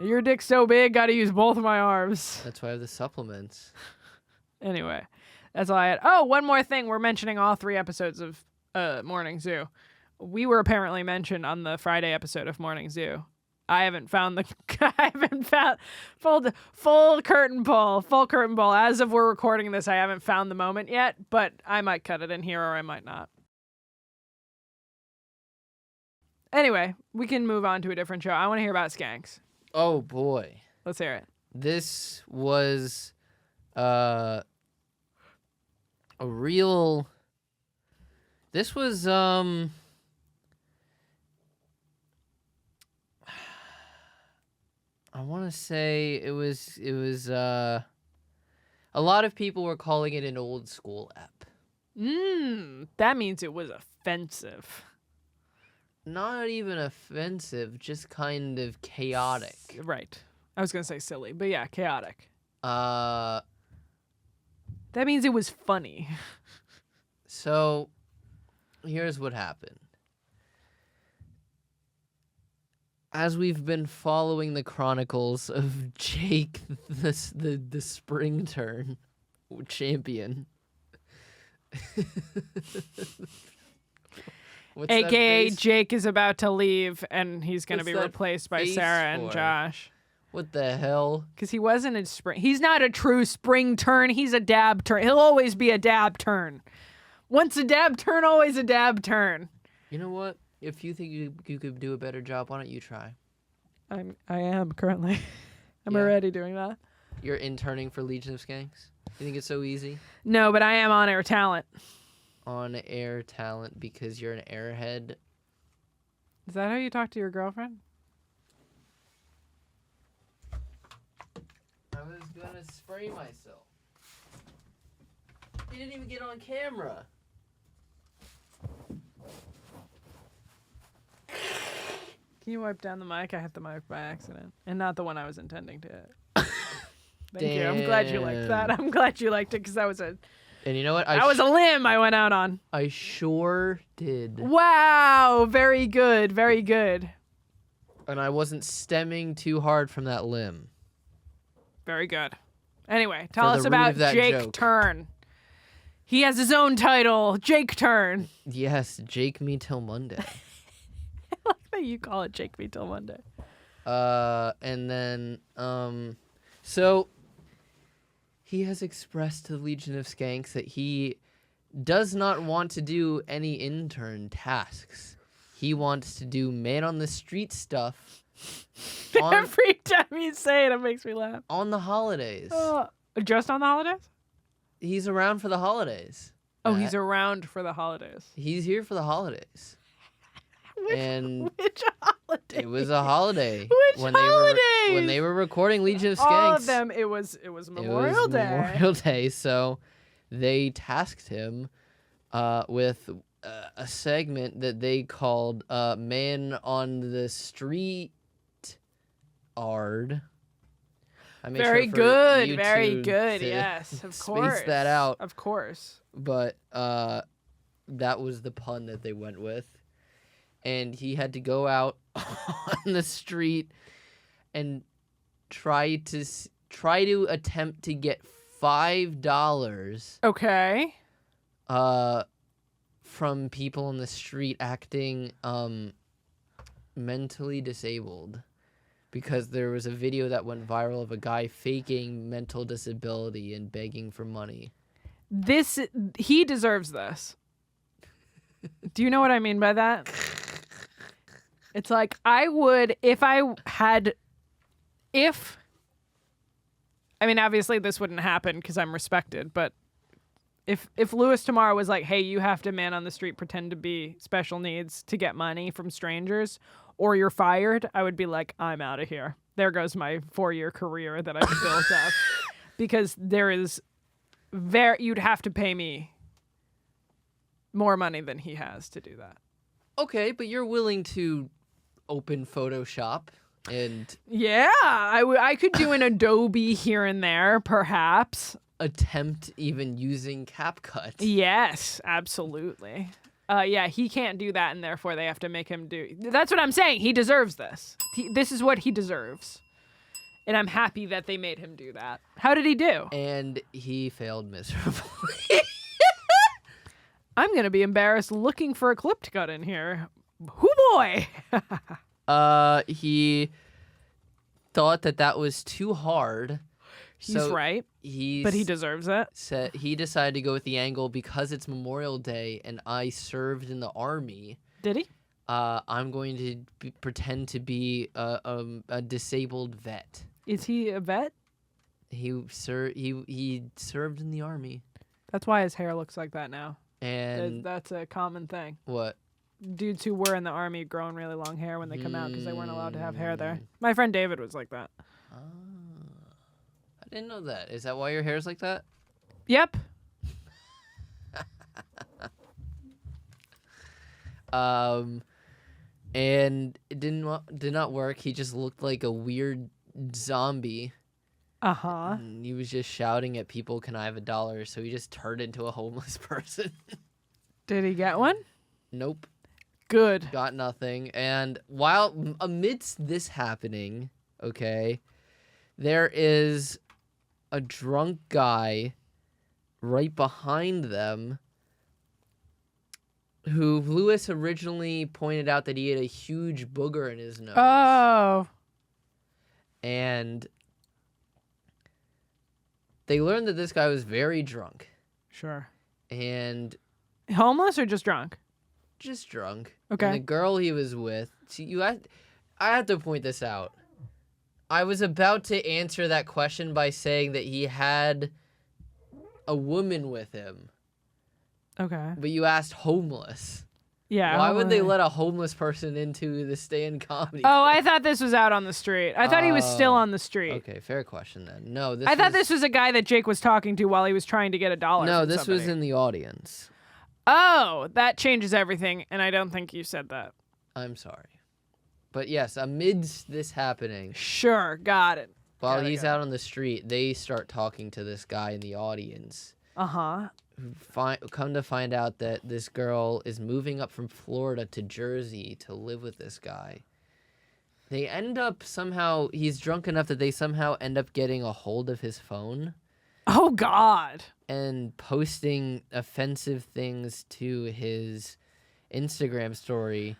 Your dick's so big, gotta use both of my arms. That's why I have the supplements. Anyway, that's all I had. Oh, one more thing. We're mentioning all 3 episodes of Morning Zoo. We were apparently mentioned on the Friday episode of Morning Zoo. I haven't found full curtain pull. As of we're recording this, I haven't found the moment yet, but I might cut it in here or I might not. Anyway, we can move on to a different show. I want to hear about Skanks. Oh boy. Let's hear it. This was a real This was I want to say it was a lot of people were calling it an old school ep. That means it was offensive. Not even offensive, just kind of chaotic. Right. I was going to say silly, but yeah, chaotic. That means it was funny. So, here's what happened. As we've been following the chronicles of Jake, the spring turn champion. AKA Jake is about to leave and he's going to be replaced by Sarah and Josh. What the hell? Because he wasn't a spring. He's not a true spring turn. He's a dab turn. He'll always be a dab turn. Once a dab turn, always a dab turn. You know what? If you think you could do a better job, why don't you try? I am currently. I'm already doing that. You're interning for Legion of Skanks? You think it's so easy? No, but I am on air talent. On air talent because you're an airhead? Is that how you talk to your girlfriend? I was gonna spray myself. You didn't even get on camera. Can you wipe down the mic? I hit the mic by accident. And not the one I was intending to hit. Thank you. I'm glad you liked that. I'm glad you liked it because that was a... And you know what? That was a limb I went out on. I sure did. Wow. Very good. Very good. And I wasn't stemming too hard from that limb. Very good. Anyway, tell us about Jake Turn. He has his own title. Jake turn. Yes, Jake me till Monday. I like that you call it Jake me till Monday. And then, so he has expressed to the Legion of Skanks that he does not want to do any intern tasks. He wants to do man on the street stuff. Every time you say it, it makes me laugh. On the holidays. Just on the holidays? He's around for the holidays. Oh, he's around for the holidays. He's here for the holidays. Which holiday? It was a holiday. Which holidays? When they were recording Legion of Skanks. All of them. It was Memorial Day. Memorial Day. So they tasked him with a segment that they called "Man on the Street." Ard. Very good. Very good. Yes, of course. Space that out. Of course. But that was the pun that they went with. And he had to go out on the street and try to attempt to get $5 Okay. from people on the street acting mentally disabled, because there was a video that went viral of a guy faking mental disability and begging for money. He deserves this. Do you know what I mean by that? It's like, I would, I mean, obviously this wouldn't happen because I'm respected, but if Lewis tomorrow was like, hey, you have to man on the street, pretend to be special needs to get money from strangers, or you're fired, I would be like, I'm out of here. There goes my 4-year career that I've built up. Because there is you'd have to pay me more money than he has to do that. Okay, but you're willing to open Photoshop and... Yeah, I could do an Adobe here and there, perhaps. Attempt even using CapCut. Yes, absolutely. Yeah, he can't do that, and therefore they have to make him do... That's what I'm saying. He deserves this. This is what he deserves. And I'm happy that they made him do that. How did he do? And he failed miserably. I'm going to be embarrassed looking for a clip to cut in here. Hoo boy! He thought that was too hard. He's right. But he deserves it. He decided to go with the angle, because it's Memorial Day and I served in the Army. Did he? I'm going to pretend to be a disabled vet. Is he a vet? He served in the Army. That's why his hair looks like that now. And that's a common thing. What? Dudes who were in the Army growing really long hair when they come out because they weren't allowed to have hair there. My friend David was like that. I didn't know that. Is that why your hair's like that? Yep. And it did not work. He just looked like a weird zombie. Uh-huh. And he was just shouting at people, "Can I have $1?" So he just turned into a homeless person. Did he get one? Nope. Good. Got nothing. And while amidst this happening, okay, there is a drunk guy right behind them who Lewis originally pointed out that he had a huge booger in his nose. Oh. And they learned that this guy was very drunk. Sure. And homeless or just drunk? Just drunk. Okay. And the girl he was with, I have to point this out. I was about to answer that question by saying that he had a woman with him. Okay. But you asked homeless. Yeah. Why would they let a homeless person into the stand comedy? Oh, I thought this was out on the street. I thought he was still on the street. Okay, fair question then. No, I thought this was a guy that Jake was talking to while he was trying to get $1. No, from this was somebody. in the audience. Oh, that changes everything, and I don't think you said that. I'm sorry. But yes, amidst this happening, sure, got it. While he's out on the street, they start talking to this guy in the audience. Uh-huh. Come to find out that this girl is moving up from Florida to Jersey to live with this guy. They end up somehow, he's drunk enough that they somehow end up getting a hold of his phone. Oh God. and posting offensive things to his Instagram story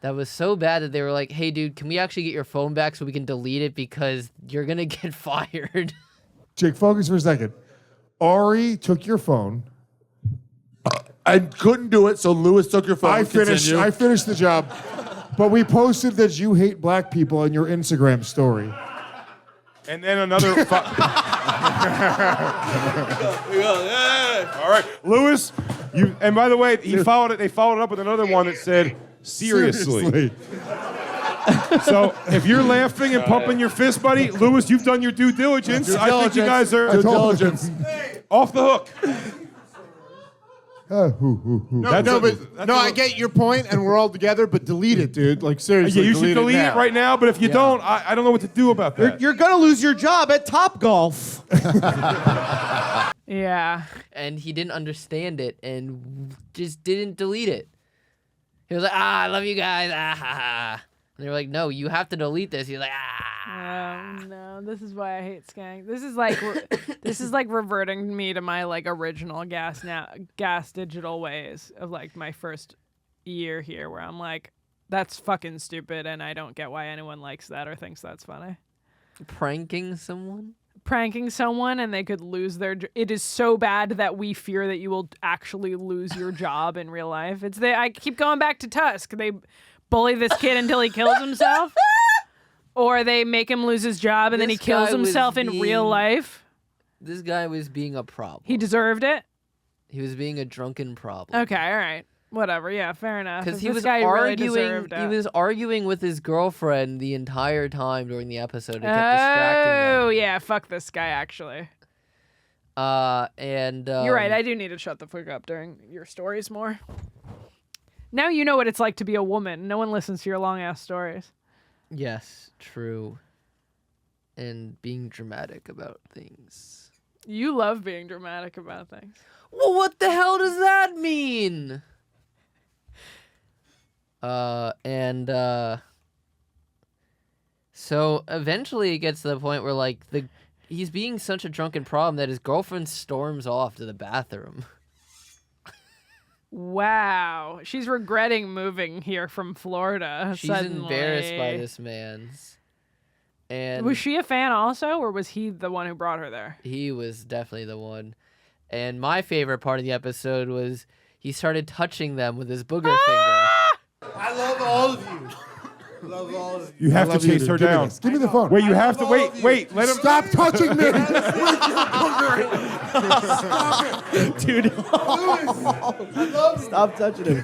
that was so bad that they were like, hey, dude, can we actually get your phone back so we can delete it because you're going to get fired? Jake, focus for a second. Ari took your phone. I couldn't do it, so Lewis took your phone. I finished the job. But we posted that you hate black people in your Instagram story. And then another. All right, Lewis. You. And by the way, They followed it up with another one that said, "Seriously." So if you're laughing and pumping your fist, buddy, Lewis, you've done your due diligence. I think you guys are off the hook. I get your point, and we're all together, but delete it, dude. Like, seriously. Yeah, you should delete it right now, but if you don't, I don't know what to do about that. You're going to lose your job at Topgolf. Yeah. And he didn't understand it and just didn't delete it. He was like, I love you guys. And they were like, no, you have to delete this. He's like, No, this is why I hate Skank. This is like reverting me to my like original gas digital ways of like my first year here, where I'm like, that's fucking stupid, and I don't get why anyone likes that or thinks that's funny. Pranking someone, and they could lose their. It is so bad that we fear that you will actually lose your job in real life. I keep going back to Tusk. They bully this kid until he kills himself. Or they make him lose his job and then he kills himself in real life. This guy was being a problem. He deserved it? He was being a drunken problem. Okay, all right. Whatever, yeah, fair enough. Because he was arguing with his girlfriend the entire time during the episode. It kept distracting him. Oh, yeah, fuck this guy, actually. You're right, I do need to shut the fuck up during your stories more. Now you know what it's like to be a woman. No one listens to your long-ass stories. Yes, true. And being dramatic about things. You love being dramatic about things. Well, what the hell does that mean? So eventually it gets to the point where like he's being such a drunken problem that his girlfriend storms off to the bathroom. Wow. She's regretting moving here from Florida. She's suddenly. embarrassed by this man's. And was she a fan also, or was he the one who brought her there? He was definitely the one. And my favorite part of the episode was he started touching them with his booger finger. I love all of you. Love all of you. You have to chase her down. Give me the phone. Wait, you have to wait. Let him stop touching me. Stop it, dude. Stop touching him.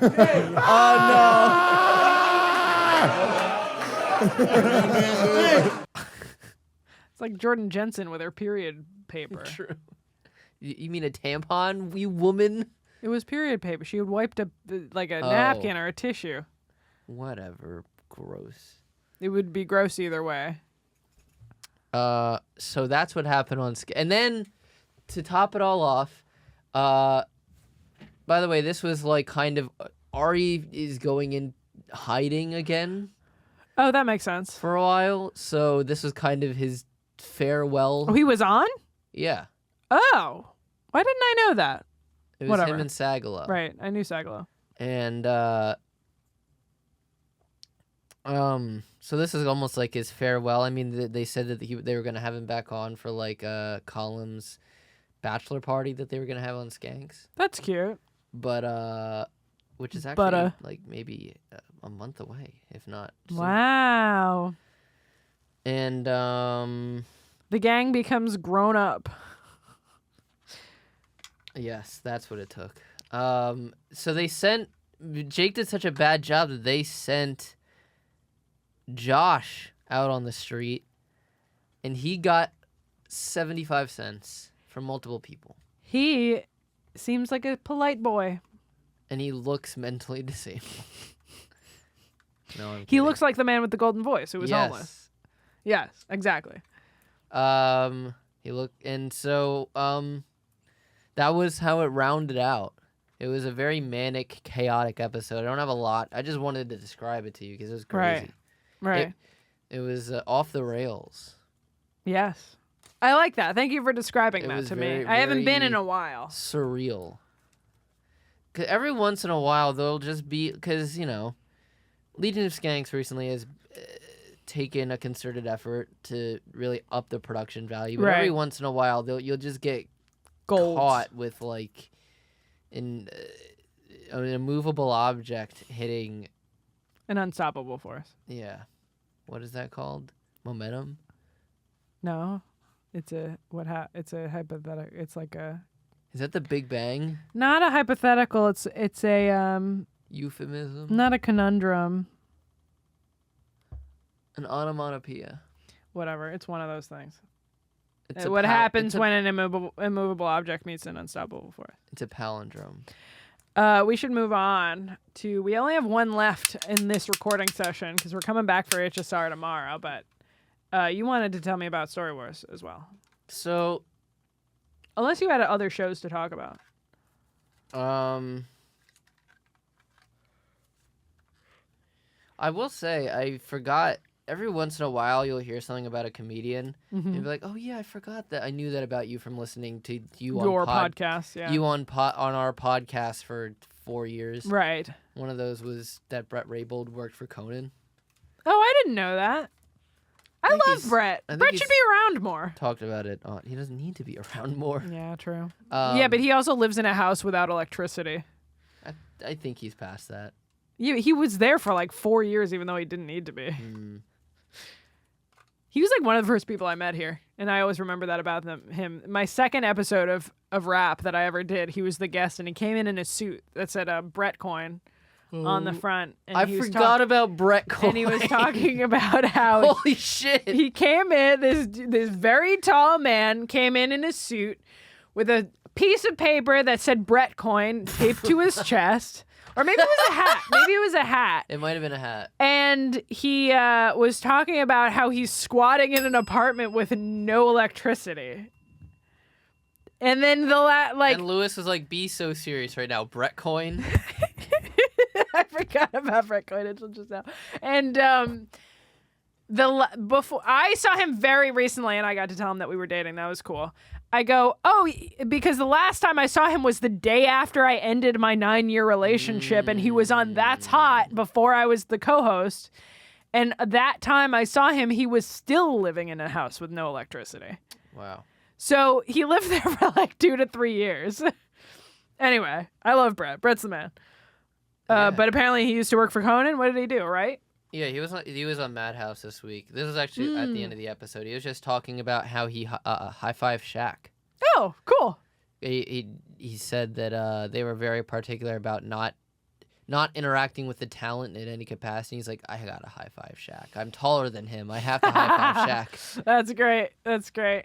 It's like Jordan Jensen with her period paper. True. You mean a tampon, you woman? It was period paper. She had wiped a napkin or a tissue. Whatever. Gross. It would be gross either way. So that's what happened on and then to top it all off, by the way, this was like kind of Ari is going in hiding again. Oh, that makes sense. For a while, so this was kind of his farewell. Oh, he was on? Yeah. Oh, why didn't I know that? It was him and Sagalo. Right, I knew Sagalo. And so this is almost like his farewell. I mean, they said that they were going to have him back on for like Column's bachelor party that they were going to have on Skanks. That's cute. But which is actually like maybe a month away, if not soon. Wow. And the gang becomes grown up. Yes, that's what it took. So Jake did such a bad job that they sent Josh out on the street, and he got 75 cents from multiple people. He seems like a polite boy. And he looks mentally disabled. No, I'm He kidding. looks like the man with the golden voice who was homeless. Yes, exactly. He looked, and so that was how it rounded out. It was a very manic, chaotic episode. I don't have a lot. I just wanted to describe it to you because it was crazy. Right. It was off the rails. Yes. I like that. Thank you for describing It that was to very, me. I haven't been very in a while. Surreal. 'Cause every once in a while, they'll just be... Because, you know, Legion of Skanks recently has taken a concerted effort to really up the production value. But every once in a while, you'll just get caught with, like, an immovable object hitting... An unstoppable force. Yeah. What is that called? Momentum? No. It's a hypothetical. It's like a... Is that the Big Bang? Not a hypothetical. It's a Euphemism? not a conundrum. An onomatopoeia. Whatever. It's one of those things. It's What happens when an immovable object meets an unstoppable force? It's a palindrome. We should move on to... We only have one left in this recording session because we're coming back for HSR tomorrow, but you wanted to tell me about Story Warz as well. So... Unless you had other shows to talk about. I will say, I forgot... Every once in a while, you'll hear something about a comedian, and you'll be like, "Oh yeah, I forgot that. I knew that about you from listening to you on your podcast. Yeah, you on our podcast for 4 years. Right. One of those was that Brett Raybould worked for Conan. Oh, I didn't know that. I love Brett. Brett should be around more. Talked about it. He doesn't need to be around more. Yeah, true. Yeah, but he also lives in a house without electricity. I think he's past that. He was there for like 4 years, even though he didn't need to be. He was like one of the first people I met here, and I always remember that about him. My second episode of rap that I ever did, he was the guest, and he came in a suit that said Brett Coin on the front. And I forgot about Brett Coin. And he was talking about how... Holy shit. He came in, this very tall man came in a suit with a piece of paper that said Brett Coin taped to his chest. Or maybe it was a hat. Maybe it was a hat. It might have been a hat. And he was talking about how he's squatting in an apartment with no electricity. And then And Lewis was like, "Be so serious right now, Brett Coin." I forgot about Brett Coin until just now. And before I saw him very recently, and I got to tell him that we were dating. That was cool. I go, oh, because the last time I saw him was the day after I ended my 9-year relationship, and he was on That's Hot before I was the co-host. And that time I saw him, he was still living in a house with no electricity. Wow. So he lived there for like 2 to 3 years. Anyway, I love Brett. Brett's the man. But apparently he used to work for Conan. What did he do, right? Yeah, he was on Madhouse this week. This was actually at the end of the episode. He was just talking about how he high-fived Shaq. Oh, cool. He said that they were very particular about not interacting with the talent in any capacity. He's like, I gotta high-five Shaq. I'm taller than him. I have to high-five Shaq. That's great. That's great.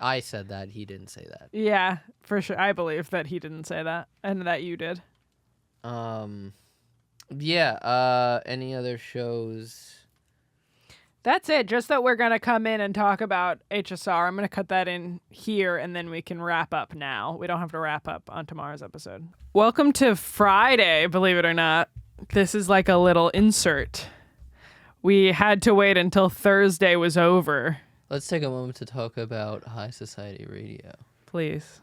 I said that. He didn't say that. Yeah, for sure. I believe that he didn't say that and that you did. Yeah, any other shows? That's it. Just that we're going to come in and talk about HSR. I'm going to cut that in here, and then we can wrap up now. We don't have to wrap up on tomorrow's episode. Welcome to Friday, believe it or not. This is like a little insert. We had to wait until Thursday was over. Let's take a moment to talk about High Society Radio. Please.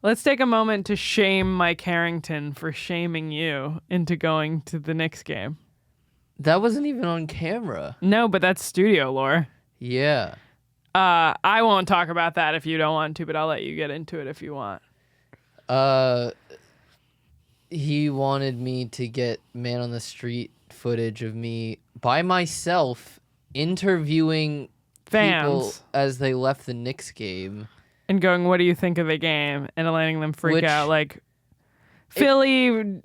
Let's take a moment to shame Mike Harrington for shaming you into going to the Knicks game. That wasn't even on camera. No, but that's studio lore. Yeah. I won't talk about that if you don't want to, but I'll let you get into it if you want. He wanted me to get man on the street footage of me by myself interviewing people as they left the Knicks game. And going, what do you think of the game? And letting them freak out, like Philly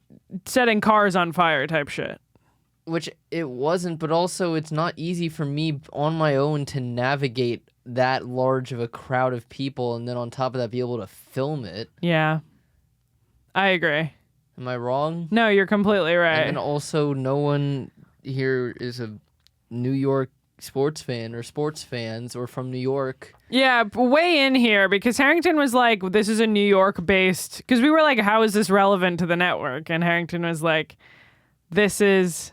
setting cars on fire type shit. Which it wasn't, but also it's not easy for me on my own to navigate that large of a crowd of people and then on top of that be able to film it. Yeah. I agree. Am I wrong? No, you're completely right. And also no one here is a New York sports fan or sports fans or from New York. Yeah, way in here because Harrington was like, this is a New York based, because we were like, how is this relevant to the network? And Harrington was like, this is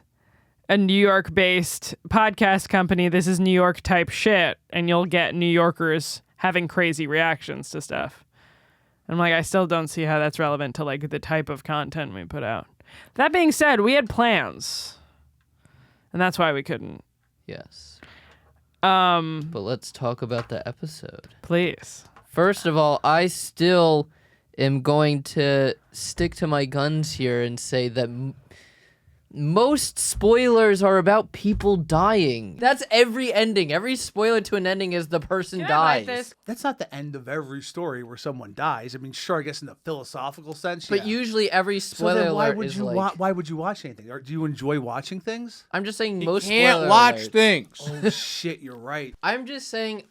a New York based podcast company. This is New York type shit. And you'll get New Yorkers having crazy reactions to stuff. I'm like, I still don't see how that's relevant to like the type of content we put out. That being said, we had plans, and that's why we couldn't. Yes. But let's talk about the episode. Please. First of all, I still am going to stick to my guns here and say that most spoilers are about people dying. That's every ending. Every spoiler to an ending is the person dies. That's not the end of every story where someone dies. I mean, sure, I guess in the philosophical sense, But usually every spoiler alert is like... why would you watch anything? Or do you enjoy watching things? I'm just saying most can't spoiler watch alerts- things. Oh, shit, you're right. I'm just saying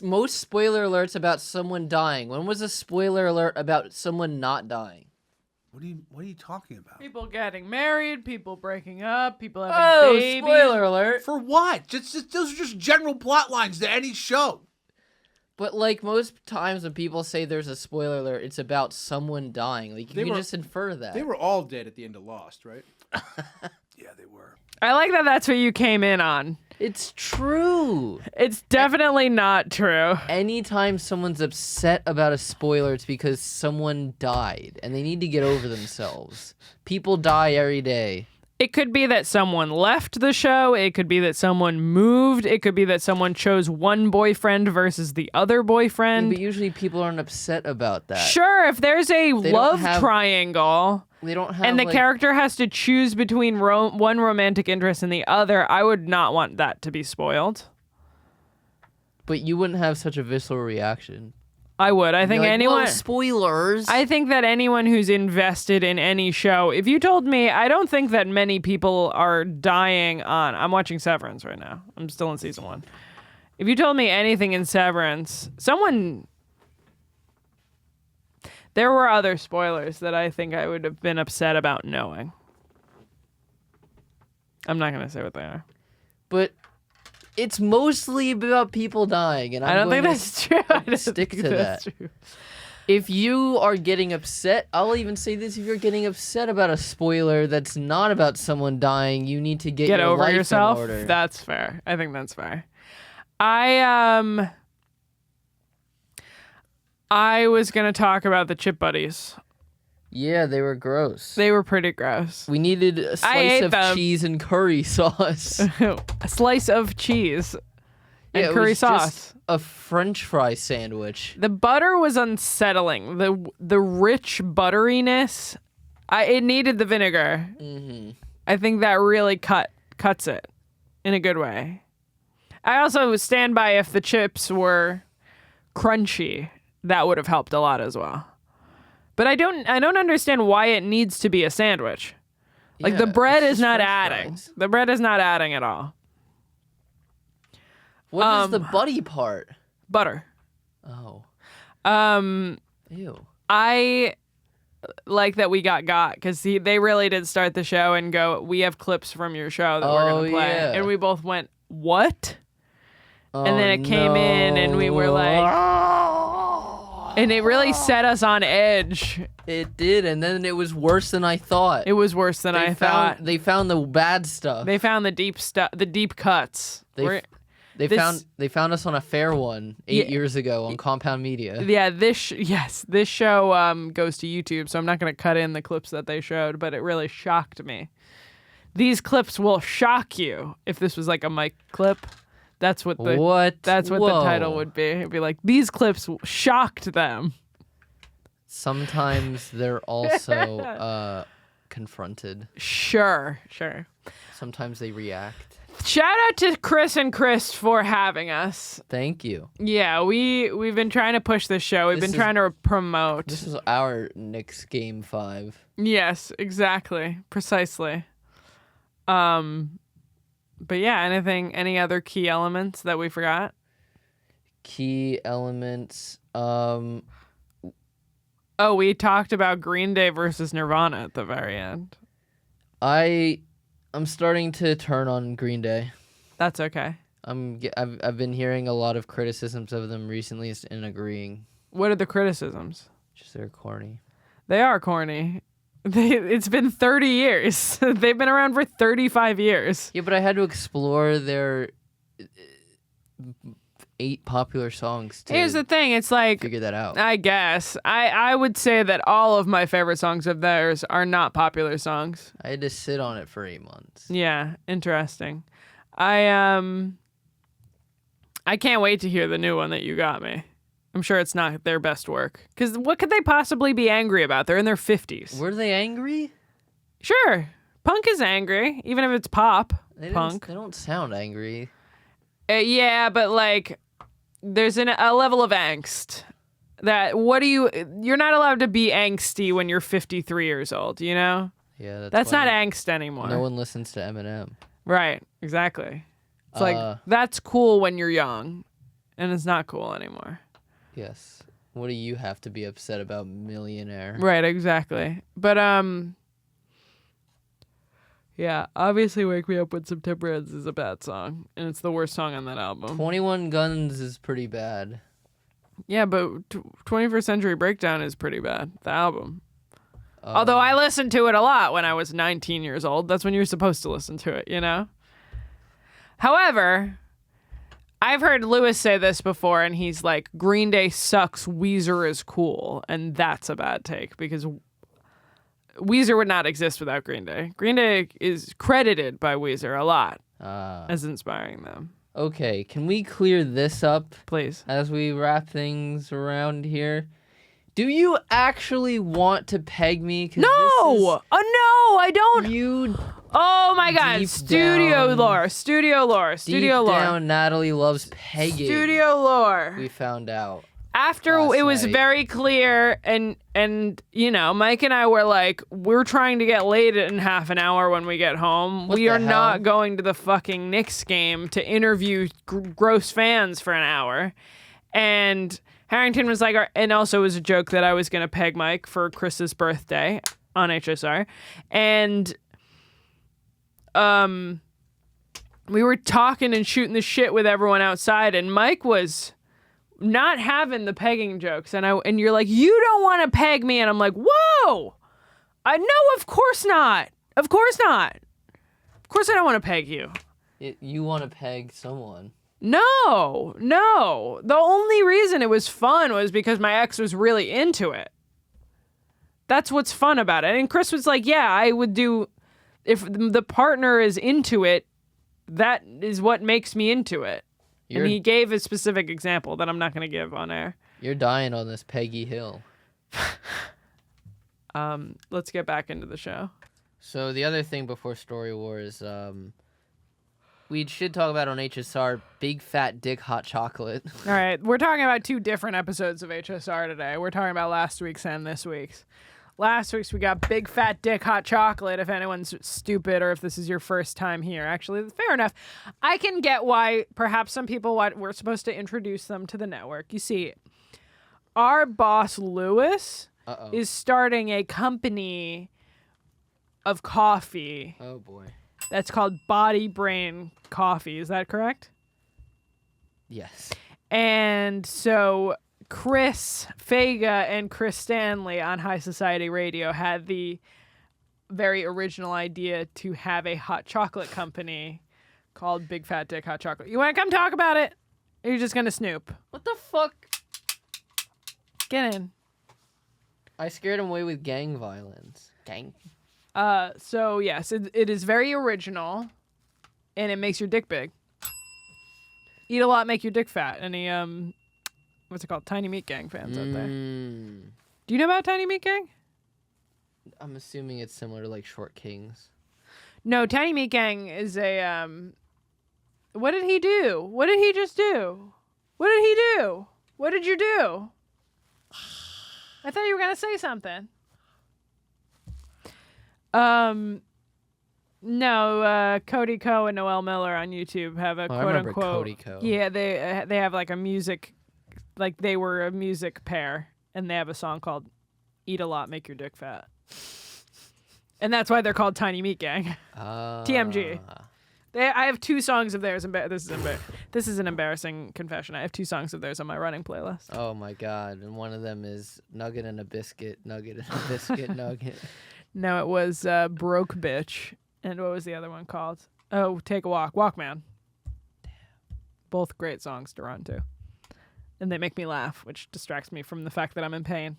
most spoiler alerts about someone dying. When was a spoiler alert about someone not dying? What are you talking about? People getting married, people breaking up, people having babies. Spoiler alert. For what? Just those are just general plot lines to any show. But like most times when people say there's a spoiler alert, it's about someone dying. Like you can just infer that. They were all dead at the end of Lost, right? Yeah, they were. I like that that's what you came in on. It's true. It's definitely not true. Anytime someone's upset about a spoiler, it's because someone died and they need to get over themselves. People die every day. It could be that someone left the show. It could be that someone moved. It could be that someone chose one boyfriend versus the other boyfriend. Yeah, but usually people aren't upset about that. Sure, if there's a love triangle they don't have, and the like, character has to choose between one romantic interest and the other, I would not want that to be spoiled. But you wouldn't have such a visceral reaction. I would. I think anyone... Well, spoilers. I think that anyone who's invested in any show, if you told me, I don't think that many people are dying on... I'm watching Severance right now. I'm still in season 1. If you told me anything in Severance, someone... There were other spoilers that I think I would have been upset about knowing. I'm not going to say what they are. But it's mostly about people dying, and I don't think that's true. I don't stick think to that's that. true. If you are getting upset, I'll even say this, if you're getting upset about a spoiler that's not about someone dying, you need to get your over life yourself. in order. That's fair. I think that's fair. I was going to talk about the Chip Buddies. Yeah, they were gross. They were pretty gross. We needed a slice of cheese and curry sauce. A slice of cheese and Yeah, it curry was sauce. just a French fry sandwich. The butter was unsettling. The rich butteriness. It needed the vinegar. Mm-hmm. I think that really cuts it in a good way. I also stand by if the chips were crunchy, that would have helped a lot as well. But I don't understand why it needs to be a sandwich. Like Yeah, the bread it's is just not French adding. fries. The bread is not adding at all. What is the buddy part? Butter. Oh. Ew. I like that we got because they really did start the show and go, we have clips from your show that we're going to play. yeah. And we both went, what? And then it came in and we were like, and it really set us on edge. It did, and then it was worse than I thought. It was worse than I thought. They found the bad stuff. They found the deep stuff, the deep cuts. They found us on a fair one 8 years ago on Compound Media. Yeah, this show goes to YouTube, so I'm not going to cut in the clips that they showed, but it really shocked me. These clips will shock you. If this was like a mic clip, that's what the title would be. It'd be like, these clips shocked them. Sometimes they're also confronted. Sure. Sometimes they react. Shout out to Chris and Chris for having us. Thank you. Yeah, we've been trying to push this show. We've been trying to promote. This is our Knicks Game 5. Yes, exactly. Precisely. But yeah, any other key elements that we forgot? Key elements. Oh, we talked about Green Day versus Nirvana at the very end. I'm starting to turn on Green Day. That's okay. I've been hearing a lot of criticisms of them recently and agreeing. What are the criticisms? Just they're corny. They are corny. It's been 30 years. They've been around for 35 years. Yeah, but I had to explore their 8 popular songs to Here's the thing. It's like, figure that out. I guess. I would say that all of my favorite songs of theirs are not popular songs. I had to sit on it for 8 months. Yeah, interesting. I can't wait to hear the new one that you got me. I'm sure it's not their best work. Because what could they possibly be angry about? They're in their 50s. Were they angry? Sure. Punk is angry, even if it's pop punk. They don't sound angry. Yeah, but like, there's a level of angst that you're not allowed to be angsty when you're 53 years old, you know? Yeah, that's not angst anymore. No one listens to Eminem. Right, exactly. It's like, that's cool when you're young, and it's not cool anymore. Yes. What do you have to be upset about, Millionaire? Right, exactly. But, yeah, obviously Wake Me Up When September Ends is a bad song, and it's the worst song on that album. 21 Guns is pretty bad. Yeah, but 21st Century Breakdown is pretty bad, the album. Although I listened to it a lot when I was 19 years old. That's when you're supposed to listen to it, you know? However, I've heard Lewis say this before, and he's like, Green Day sucks, Weezer is cool. And that's a bad take, because Weezer would not exist without Green Day. Green Day is credited by Weezer a lot as inspiring them. Okay, can we clear this up? Please. As we wrap things around here. Do you actually want to peg me? No! No, I don't. You... Oh my God! Studio lore. Deep down, Natalie loves pegging. Studio lore. We found out. After it was very clear, and you know, Mike and I were like, we're trying to get laid in half an hour when we get home. We are not going to the fucking Knicks game to interview gross fans for an hour. And Harrington was like, and also it was a joke that I was going to peg Mike for Chris's birthday on HSR. And we were talking and shooting the shit with everyone outside, and Mike was not having the pegging jokes, and you're like, you don't want to peg me, and I'm like, whoa, no, of course not, of course not, of course I don't want to peg you. You want to peg someone? No. The only reason it was fun was because my ex was really into it. That's what's fun about it. And Chris was like, yeah, I would do, if the partner is into it, that is what makes me into it. And he gave a specific example that I'm not going to give on air. You're dying on this Peggy Hill. Let's get back into the show. So the other thing before Story Warz, we should talk about on HSR, Big Fat Dick Hot Chocolate. All right, we're talking about 2 different episodes of HSR today. We're talking about last week's and this week's. Last week's we got Big Fat Dick Hot Chocolate, if anyone's stupid or if this is your first time here. Actually, fair enough. I can get why perhaps some people we're supposed to introduce them to the network. You see, our boss, Lewis, is starting a company of coffee. Oh, boy. That's called Body Brain Coffee. Is that correct? Yes. And so Chris Fega and Chris Stanley on High Society Radio had the very original idea to have a hot chocolate company called Big Fat Dick Hot Chocolate. You want to come talk about it? Or you're just going to snoop? What the fuck? Get in. I scared him away with gang violence. Gang. So yes, it is very original, and it makes your dick big. Eat a lot, make your dick fat. Any what's it called? Tiny Meat Gang fans out there. Do you know about Tiny Meat Gang? I'm assuming it's similar to like Short Kings. No, Tiny Meat Gang is a What did he do? What did he just do? What did he do? What did you do? I thought you were gonna say something. No, Cody Ko and Noel Miller on YouTube have a quote unquote. Cody Ko. Yeah, they have like a music, like they were a music pair, and they have a song called "Eat a Lot, Make Your Dick Fat," and that's why they're called Tiny Meat Gang. TMG. I have 2 songs of theirs. This is an embarrassing confession. I have 2 songs of theirs on my running playlist. Oh my god! And one of them is Nugget and a Biscuit, Nugget and a Biscuit, Nugget. No, it was Broke Bitch. And what was the other one called? Oh, Take a Walk. Walkman. Both great songs to run to. And they make me laugh, which distracts me from the fact that I'm in pain.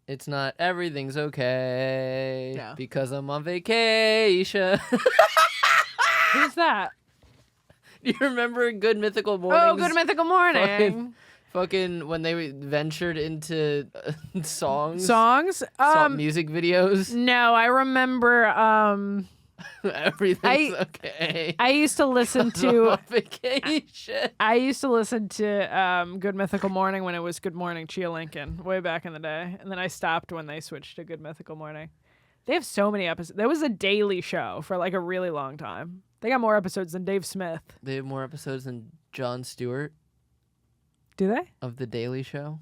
It's not everything's okay Yeah. because I'm on vacation. Who's that? Do you remember Good Mythical Mornings? Oh, Good Mythical Morning. Fucking when they ventured into songs? Music videos? No, I remember Everything's okay. I used to listen to on vacation. I used to listen to Good Mythical Morning when it was Good Morning Chia Lincoln way back in the day, and then I stopped when they switched to Good Mythical Morning. They have so many episodes. There was a daily show for like a really long time. They got more episodes than Dave Smith. They have more episodes than Jon Stewart. Do they? Of The Daily Show.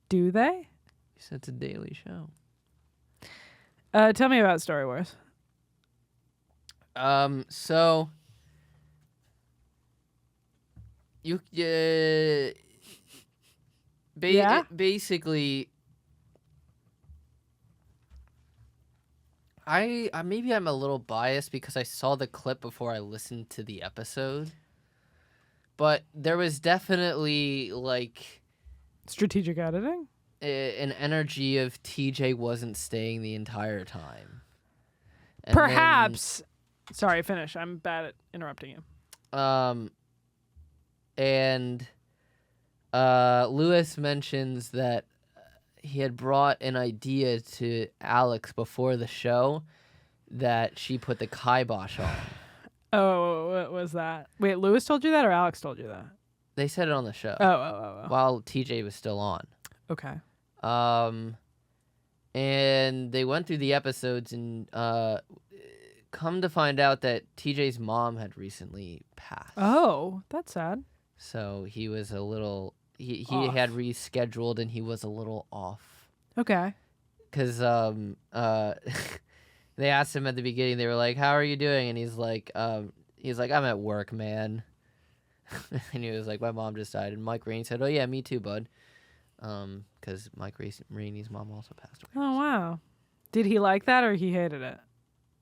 Do they? He said it's a daily show. Tell me about Story Wars. So you basically I maybe I'm a little biased because I saw the clip before I listened to the episode. But there was definitely like strategic editing, an energy of TJ wasn't staying the entire time. And Perhaps. Sorry, finish. I'm bad at interrupting you. And Lewis mentions that he had brought an idea to Alex before the show that she put the kibosh on. Oh, what was that? Wait, Lewis told you that or Alex told you that? They said it on the show. Oh. While TJ was still on. Okay. And they went through the episodes and come to find out that TJ's mom had recently passed. Oh, that's sad. So he was a little... He Off. had rescheduled and he was a little off. Okay. Because they asked him at the beginning, they were like, how are you doing? And he's like, I'm at work, man. And he was like, my mom just died. And Mike Rainey said, oh, yeah, me too, bud. Because Mike Rainey's mom also passed away. Oh, wow. Did he like that or he hated it?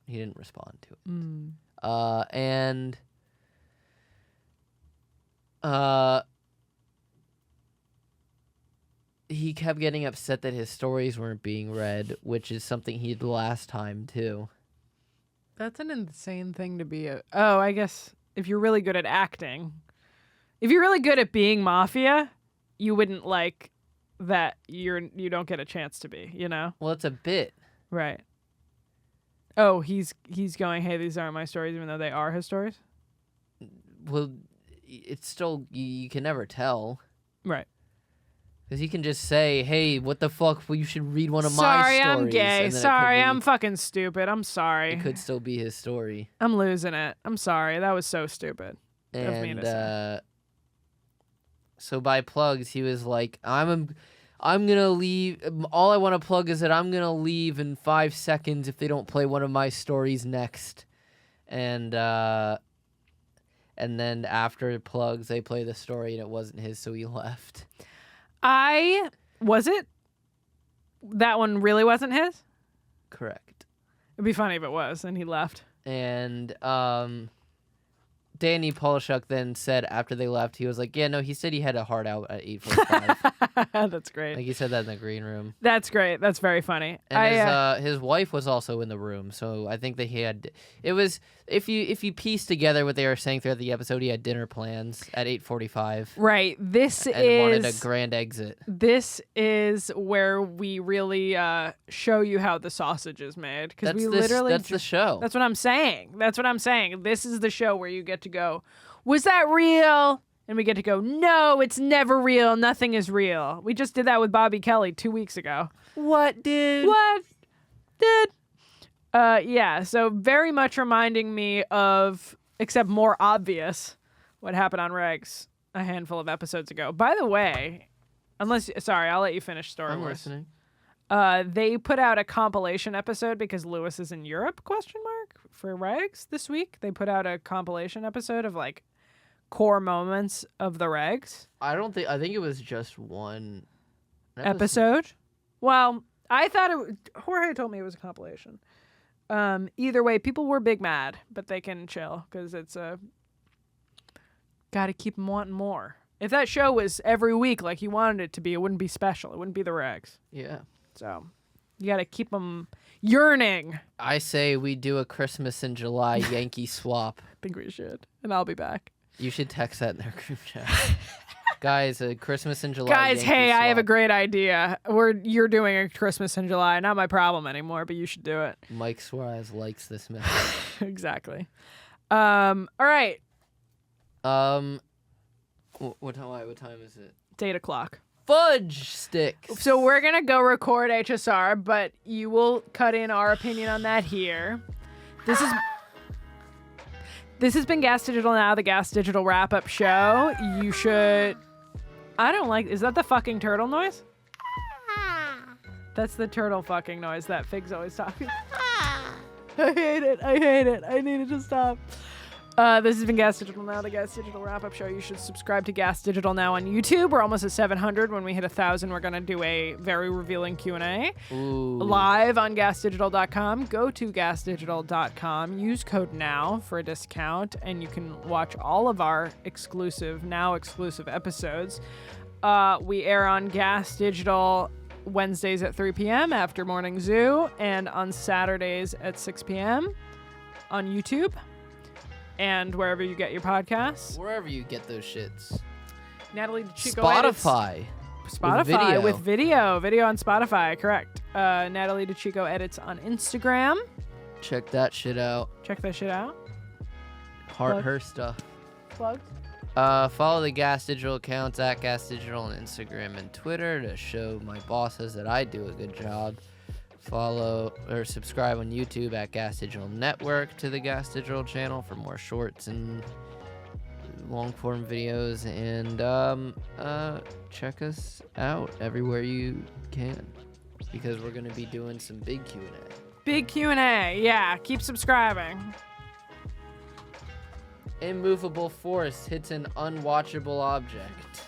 He didn't respond to it. Mm. He kept getting upset that his stories weren't being read, which is something he did last time, too. That's an insane thing to be Oh, I guess if you're really good at acting, if you're really good at being mafia, you wouldn't like that you don't get a chance to be, you know? Well, it's a bit. Right. Oh, he's going, hey, these aren't my stories, even though they are his stories? Well, it's still, you can never tell. Right. Because he can just say, hey, what the fuck, well, you should read one of my Sorry, stories. I'm gay. And then Sorry, I'm fucking stupid. I'm sorry. It could still be his story. I'm losing it. I'm sorry. That was so stupid. Of me to say. And so by plugs, he was like, I'm gonna leave. All I want to plug is that I'm gonna leave in 5 seconds if they don't play one of my stories next. And then after plugs, they play the story and it wasn't his, so he left. Was it? That one really wasn't his? Correct. It'd be funny if it was, and he left. And Danny Polishuk then said after they left, he was like, yeah, no, he said he had a heart out at 8:45. That's great. Like he said that in the green room. That's great. That's very funny. And his wife was also in the room, so I think that he had. It was if you piece together what they were saying throughout the episode, he had dinner plans at 8:45. Right. And wanted a grand exit. This is where we really show you how the sausage is made, because we literally. That's the show. That's what I'm saying. This is the show where you get to go, was that real? And we get to go, no, it's never real. Nothing is real. We just did that with Bobby Kelly 2 weeks ago. What did? Yeah, so very much reminding me of, except more obvious, what happened on Regs a handful of episodes ago. By the way, sorry, I'll let you finish Story Wars. I'm listening. They put out a compilation episode because Lewis is in Europe, for Regs this week. They put out a compilation episode of like core moments of the Regs. I think it was just one episode. Well, I thought Jorge told me it was a compilation. Either way, people were big mad, but they can chill because it's a Gotta keep them wanting more. If that show was every week like you wanted it to be, it wouldn't be special. It wouldn't be the regs. Yeah. So you gotta keep them yearning. I say we do a Christmas in July Yankee swap. I think we should. And I'll be back. You should text that in their group chat. Guys, a Christmas in July Guys, Yankee hey, swap. I have a great idea. You're doing a Christmas in July. Not my problem anymore, but you should do it. Mike Suarez likes this message. Exactly. All right. What time is it? 8 o'clock. Fudge sticks. So we're going to go record HSR, but you will cut in our opinion on that here. This has been Gas Digital Now, the Gas Digital wrap-up show. You should... I don't like... Is that the fucking turtle noise? That's the turtle fucking noise that Fig's always talking. I hate it. I need it to stop. This has been Gas Digital Now, the Gas Digital wrap-up show. You should subscribe to Gas Digital Now on YouTube. We're almost at 700. When we hit 1,000, we're going to do a very revealing Q&A. Live on gasdigital.com. Go to gasdigital.com. Use code NOW for a discount, and you can watch all of our exclusive episodes. We air on Gas Digital Wednesdays at 3 p.m. after Morning Zoo, and on Saturdays at 6 p.m. on YouTube. And wherever you get your podcasts. Wherever you get those shits. Natalie DeChico Spotify. Spotify with video. Video on Spotify, correct. Natalie DeChico edits on Instagram. Check that shit out. Heart her stuff. Plugs. Follow the Gas Digital accounts at Gas Digital on Instagram and Twitter to show my bosses that I do a good job. Follow or subscribe on YouTube at Gas Digital Network to the Gas Digital channel for more shorts and long form videos, and check us out everywhere you can, because we're going to be doing some big Q&A. Big Q&A, yeah. Keep subscribing. Immovable force hits an unwatchable object.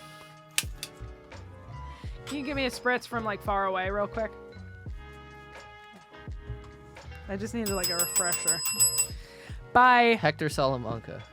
Can you give me a spritz from like far away real quick? I just needed like a refresher. Bye. Hector Salamanca.